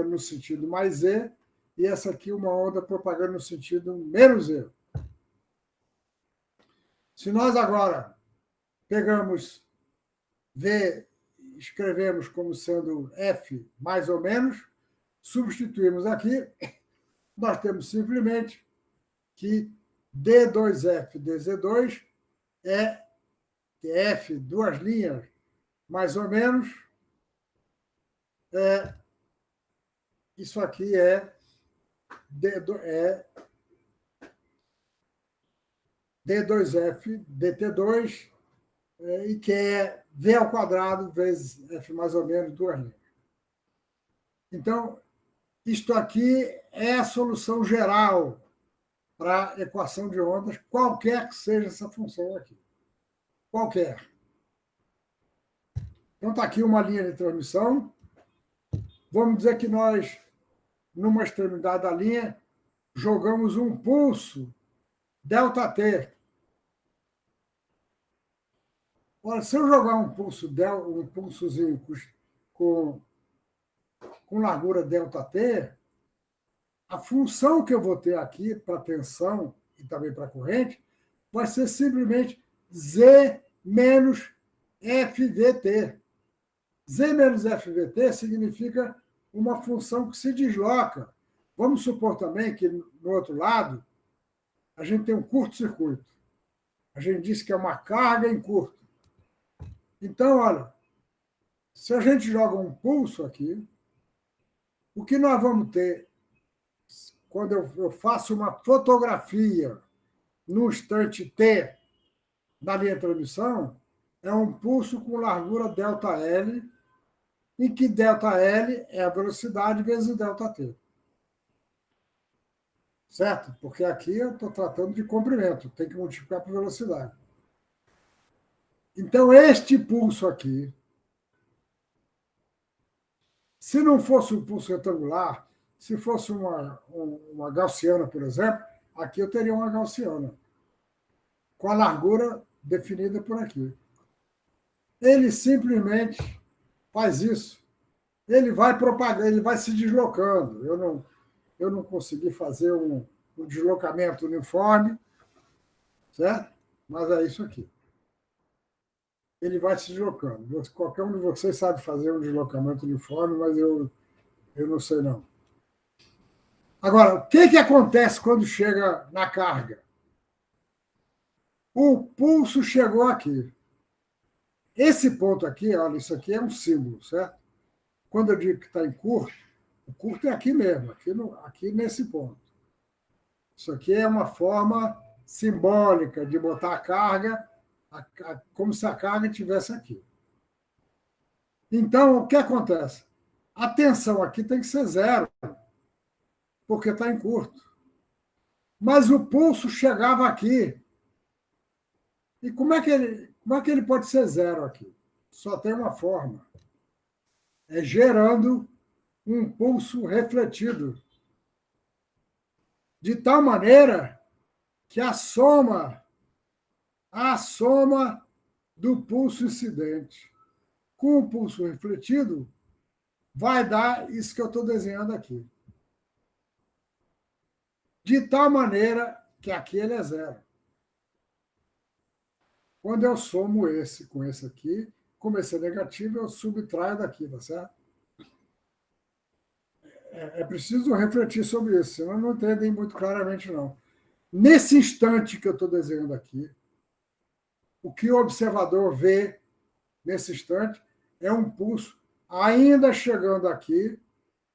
no sentido mais Z, e essa aqui uma onda propagando no sentido menos Z. Se nós agora pegamos V, escrevemos como sendo F mais ou menos, substituímos aqui, nós temos simplesmente que D2F dz2 é F, duas linhas, mais ou menos, isso aqui é D2F dt2, e que é V ao quadrado vezes F mais ou menos, duas linhas. Então, isto aqui é a solução geral para a equação de ondas, qualquer que seja essa função aqui. Qualquer. Então, está aqui uma linha de transmissão. Vamos dizer que nós, numa extremidade da linha, jogamos um pulso ΔT. Olha, se eu jogar um pulsozinho com, com largura ΔT, a função que eu vou ter aqui para tensão e também para corrente vai ser simplesmente Z menos FVT. Z menos FVT significa uma função que se desloca. Vamos supor também que, no outro lado, a gente tem um curto-circuito. A gente disse que é uma carga em curto. Então, olha, se a gente joga um pulso aqui, o que nós vamos ter quando eu faço uma fotografia no instante T da linha de transmissão é um pulso com largura ΔL, em que ΔL é a velocidade vezes ΔT. Certo? Porque aqui eu estou tratando de comprimento, tem que multiplicar por velocidade. Então, este pulso aqui, se não fosse um pulso retangular, se fosse uma gaussiana, por exemplo, aqui eu teria uma gaussiana, com a largura definida por aqui. Ele simplesmente faz isso. Ele vai propagando, ele vai se deslocando. Eu não consegui fazer um deslocamento uniforme, certo? Mas é isso aqui. Ele vai se deslocando. Qualquer um de vocês sabe fazer um deslocamento uniforme, mas eu não sei não. Agora, o que acontece quando chega na carga? O pulso chegou aqui. Esse ponto aqui, olha, isso aqui é um símbolo, certo? Quando eu digo que está em curto, o curto é aqui mesmo, aqui nesse ponto. Isso aqui é uma forma simbólica de botar a carga como se a carga estivesse aqui. Então, o que acontece? A tensão aqui tem que ser zero, porque está em curto. Mas o pulso chegava aqui. E como é que ele pode ser zero aqui? Só tem uma forma. É gerando um pulso refletido. De tal maneira que a soma do pulso incidente com o pulso refletido vai dar isso que eu estou desenhando aqui. De tal maneira que aqui ele é zero. Quando eu somo esse com esse aqui, como esse é negativo, eu subtraio daqui, tá certo? É preciso refletir sobre isso, senão não entendem muito claramente, não. Nesse instante que eu estou desenhando aqui, o que o observador vê nesse instante é um pulso ainda chegando aqui,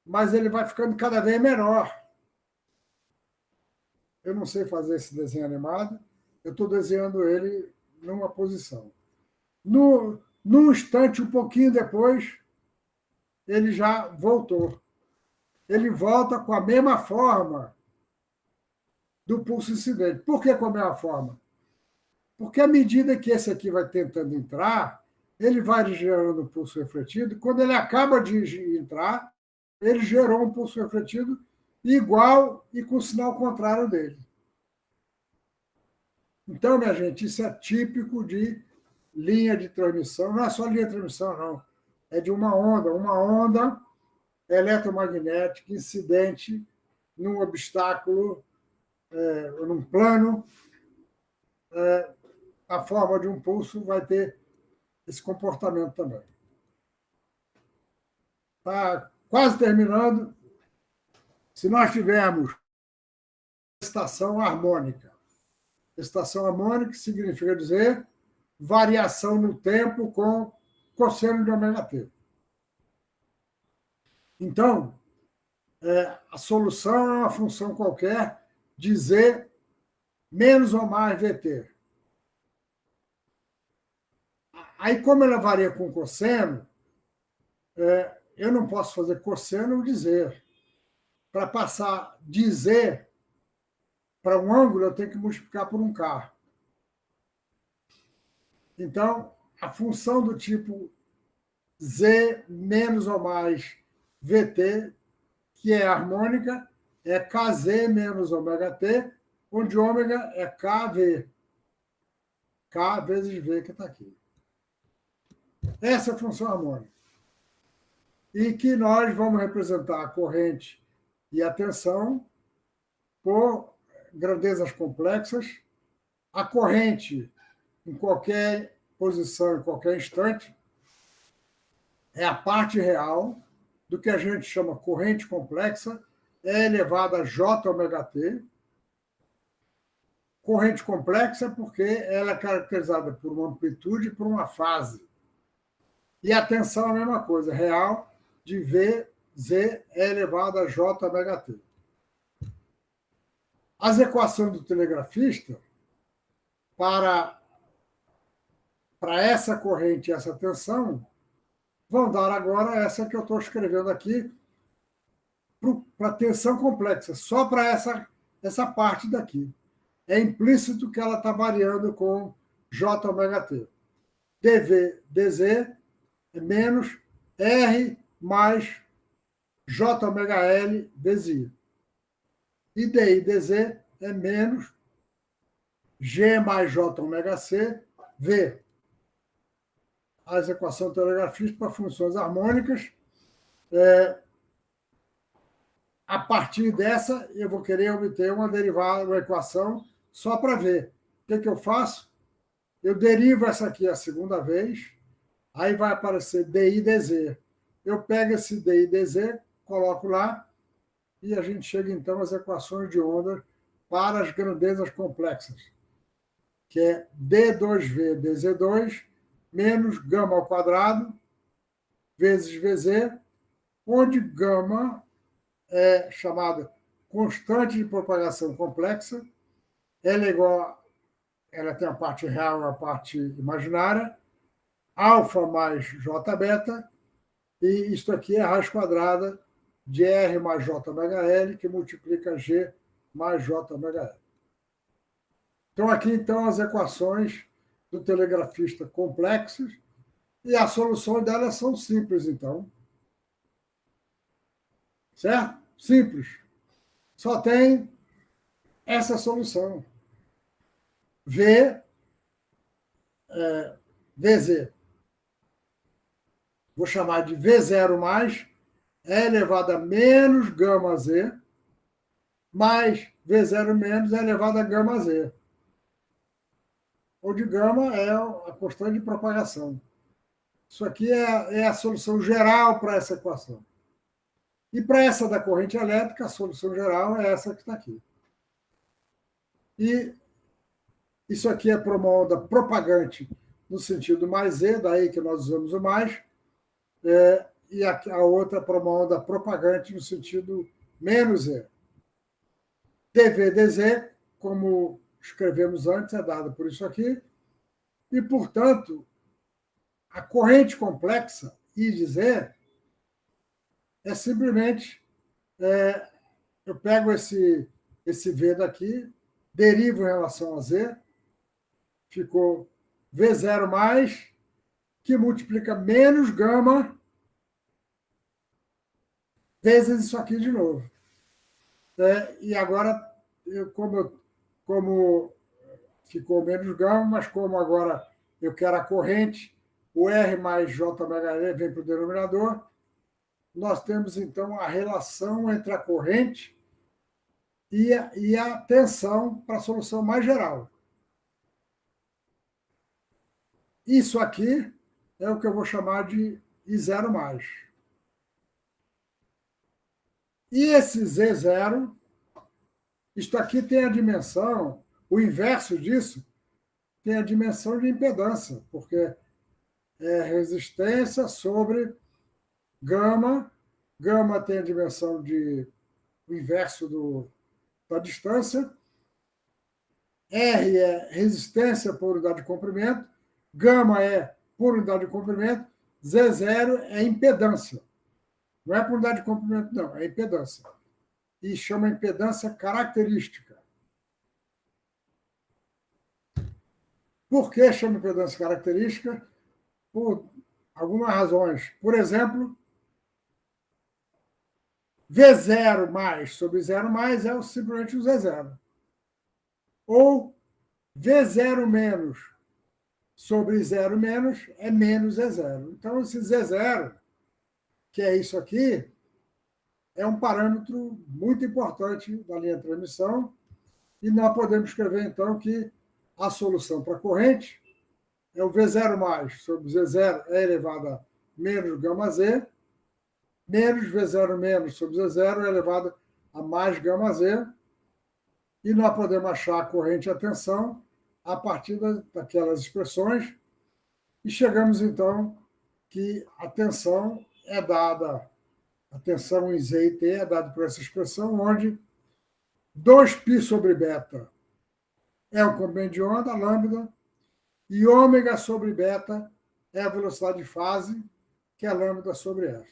mas ele vai ficando cada vez menor. Eu não sei fazer esse desenho animado, eu estou desenhando ele numa posição. Num instante, um pouquinho depois, ele já voltou. Ele volta com a mesma forma do pulso incidente. Por que com a mesma forma? Porque à medida que esse aqui vai tentando entrar, ele vai gerando um pulso refletido. Quando ele acaba de entrar, ele gerou um pulso refletido igual e com o sinal contrário dele. Então, minha gente, isso é típico de linha de transmissão. Não é só linha de transmissão, não. É de uma onda eletromagnética incidente num obstáculo, num plano. A forma de um pulso vai ter esse comportamento também. Está quase terminando. Se nós tivermos estação harmônica. Estação harmônica significa dizer variação no tempo com cosseno de ômega t. Então, a solução é uma função qualquer de Z menos ou mais VT. Aí, como ela varia com cosseno, eu não posso fazer cosseno de Z. Para passar de Z para um ângulo, eu tenho que multiplicar por um K. Então, a função do tipo Z menos ou mais VT, que é harmônica, é Kz menos ômega t, onde ômega é Kv. K vezes V, que está aqui. Essa é a função harmônica. E que nós vamos representar a corrente e a tensão por grandezas complexas. A corrente, em qualquer posição, em qualquer instante, é a parte real do que a gente chama corrente complexa, é elevada a J ômega T. Corrente complexa porque ela é caracterizada por uma amplitude e por uma fase. E a tensão é a mesma coisa, real de VZ é elevado a J ômega T. As equações do telegrafista para essa corrente e essa tensão vão dar agora essa que eu estou escrevendo aqui para tensão complexa, só para essa parte daqui. É implícito que ela está variando com J ômega T. dV, dZ é menos R mais J ômega L vezes I. E DI, dZ é menos G mais J ômega C, V. As equações telegrafistas para funções harmônicas. A partir dessa, eu vou querer obter uma derivada, uma equação, só para ver. O que eu faço? Eu derivo essa aqui a segunda vez, aí vai aparecer DI, dZ. Eu pego esse DI, dZ, coloco lá, e a gente chega, então, às equações de onda para as grandezas complexas, que é D2V, dZ2, menos gama ao quadrado, vezes VZ, onde gama é chamada constante de propagação complexa, ela é igual, ela tem a parte real e a parte imaginária, alfa mais J beta, e isto aqui é a raiz quadrada de R mais J ômega L, que multiplica G mais J ômega L. Então, aqui, então, as equações do telegrafista complexas, e as soluções delas são simples, então. Certo? Simples. Só tem essa solução. VZ. Vou chamar de V0 mais é elevado a menos gama Z, mais V0 menos é elevado a gama Z. Onde gama é a constante de propagação. Isso aqui é a solução geral para essa equação. E para essa da corrente elétrica, a solução geral é essa que está aqui. E isso aqui é para uma onda propagante no sentido mais Z, daí que nós usamos o mais, e a outra para uma onda propagante no sentido menos Z. dV, dZ, como escrevemos antes, é dada por isso aqui, e, portanto, a corrente complexa, I de Z, é simplesmente, eu pego esse V daqui, derivo em relação a Z, ficou V0 mais, que multiplica menos gama, vezes isso aqui de novo. E agora, como ficou menos gama, mas como agora eu quero a corrente, o R mais J ômega L vem para o denominador, nós temos, então, a relação entre a corrente e a tensão para a solução mais geral. Isso aqui é o que eu vou chamar de I0 mais. E esse Z0, isto aqui tem a dimensão, o inverso disso, tem a dimensão de impedância, porque é resistência sobre gama. Gama tem a dimensão de o inverso da distância. R é resistência por unidade de comprimento. Gama é por unidade de comprimento. Z0 é impedância. Não é por unidade de comprimento, não, é impedância. E chama impedância característica. Por que chama impedância característica? Por algumas razões. Por exemplo, V0 mais sobre 0 mais é simplesmente o Z0. Ou V0 menos sobre zero menos é menos Z0. Então, esse Z0, que é isso aqui, é um parâmetro muito importante da linha de transmissão, e nós podemos escrever, então, que a solução para a corrente é o V0 mais sobre Z0 é elevado a menos gama Z, menos V0 menos sobre Z0 é elevado a mais gama Z, e nós podemos achar a corrente e a tensão a partir daquelas expressões, e chegamos, então, que a tensão é dada, a tensão em Z e T é dada por essa expressão, onde 2π sobre beta é o comprimento de onda, lambda, e ômega sobre beta é a velocidade de fase, que é lambda sobre F.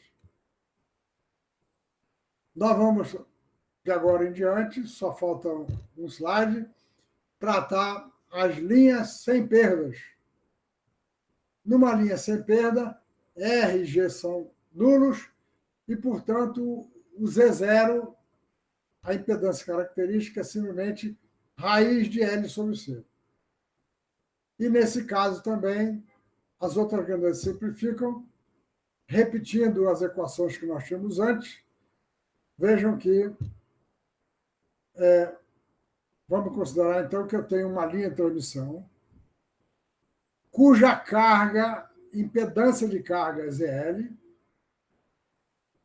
Nós vamos, de agora em diante, só falta um slide, tratar as linhas sem perdas. Numa linha sem perda, R e G são nulos e, portanto, o Z0, a impedância característica, é simplesmente raiz de L sobre C. E, nesse caso também, as outras grandezas simplificam, repetindo as equações que nós tínhamos antes. Vejam que vamos considerar, então, que eu tenho uma linha de transmissão cuja carga, impedância de carga é ZL,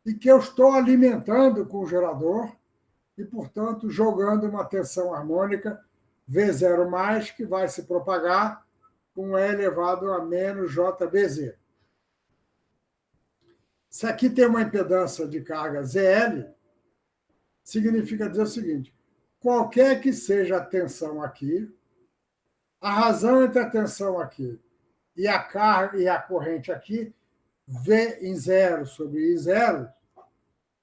e que eu estou alimentando com o gerador e, portanto, jogando uma tensão harmônica V0+, que vai se propagar com E elevado a menos JBZ. Se aqui tem uma impedância de carga ZL, significa dizer o seguinte: qualquer que seja a tensão aqui, a razão entre a tensão aqui e a carga e a corrente aqui, V em 0 sobre I 0,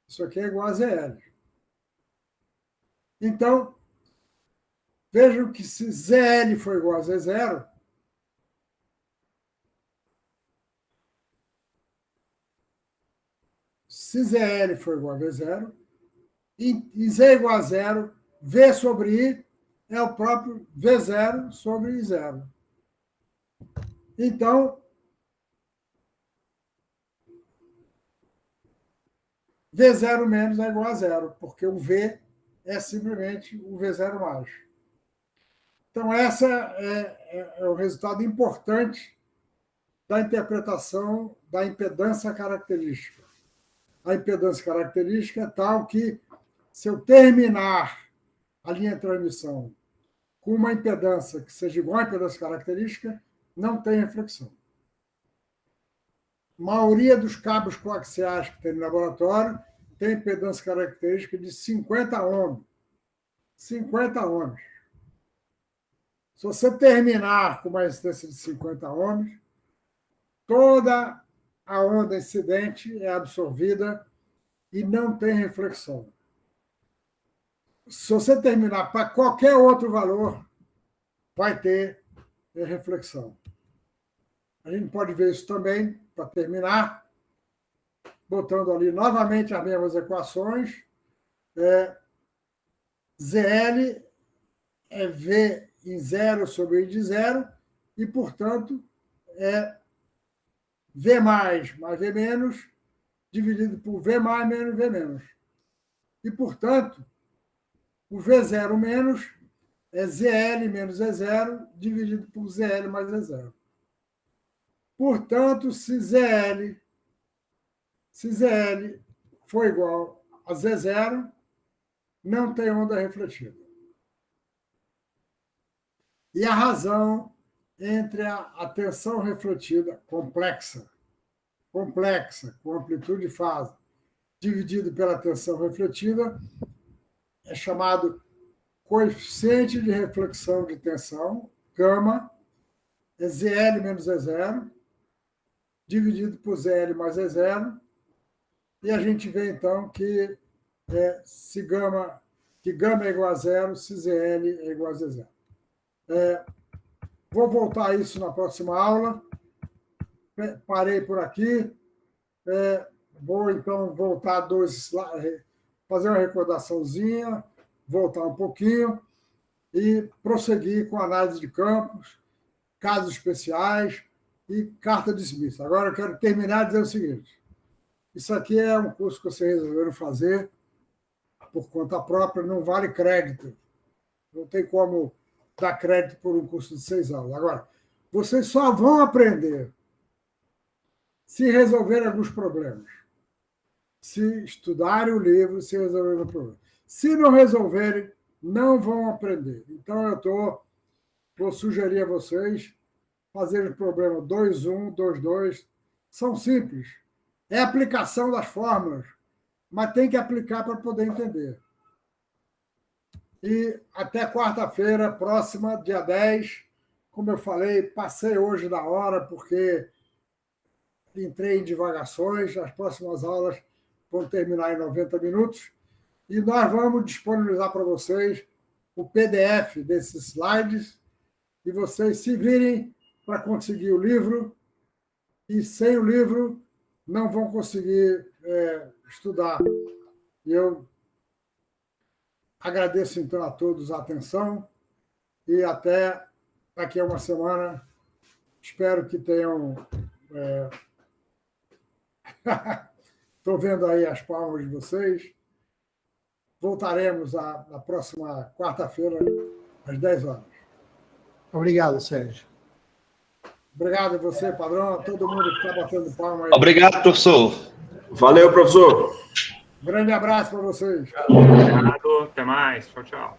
isso aqui é igual a ZL. Então, vejam que se ZL for igual a Z0, se ZL for igual a V0, e Z igual a 0, V sobre I é o próprio V0 sobre I0. Então, V0 menos é igual a 0, porque o V é simplesmente o V0+. Então, esse é o resultado importante da interpretação da impedância característica. A impedância característica é tal que, se eu terminar a linha de transmissão com uma impedância que seja igual à impedância característica, não tem reflexão. A maioria dos cabos coaxiais que tem no laboratório tem impedância característica de 50 ohms. 50 ohms. Se você terminar com uma resistência de 50 ohms, toda a onda incidente é absorvida e não tem reflexão. Se você terminar para qualquer outro valor, vai ter reflexão. A gente pode ver isso também, para terminar, botando ali novamente as mesmas equações. ZL é V em 0 sobre I de 0, e, portanto, é V mais V menos, dividido por V mais menos V menos. E, portanto, o V0 menos é ZL menos E0, dividido por ZL mais E0. Portanto, se ZL for igual a Z0, não tem onda refletida. E a razão entre a tensão refletida complexa, com amplitude e fase, dividido pela tensão refletida, é chamado coeficiente de reflexão de tensão, gama, é ZL menos E0, dividido por ZL mais E0, e a gente vê, então, que gama é igual a 0, se ZL é igual a Z0. Vou voltar a isso na próxima aula. Parei por aqui. Vou, então, voltar fazer uma recordaçãozinha, voltar um pouquinho e prosseguir com a análise de campos. casos especiais e carta de Smith. Agora eu quero terminar dizendo o seguinte: isso aqui é um curso que vocês resolveram fazer por conta própria, não vale crédito. Não tem como dar crédito por um curso de 6 aulas. Agora, vocês só vão aprender se resolverem alguns problemas, se estudarem o livro, se resolverem o problema. Se não resolverem, não vão aprender. Então, vou sugerir a vocês fazerem o problema 2.1, 2.2. São simples. É a aplicação das fórmulas, mas tem que aplicar para poder entender. E até quarta-feira, próxima, dia 10. Como eu falei, passei hoje da hora, porque entrei em divagações. As próximas aulas vão terminar em 90 minutos. E nós vamos disponibilizar para vocês o PDF desses slides e vocês se virem para conseguir o livro. E sem o livro, não vão conseguir estudar. E eu agradeço, então, a todos a atenção e até daqui a uma semana. Espero que tenham... Estou vendo aí as palmas de vocês. Voltaremos na próxima quarta-feira, às 10 horas. Obrigado, Sérgio. Obrigado a você, padrão, a todo mundo que está batendo palma aí. Obrigado, professor. Valeu, professor. Grande abraço para vocês. Obrigado, até mais. Tchau, tchau.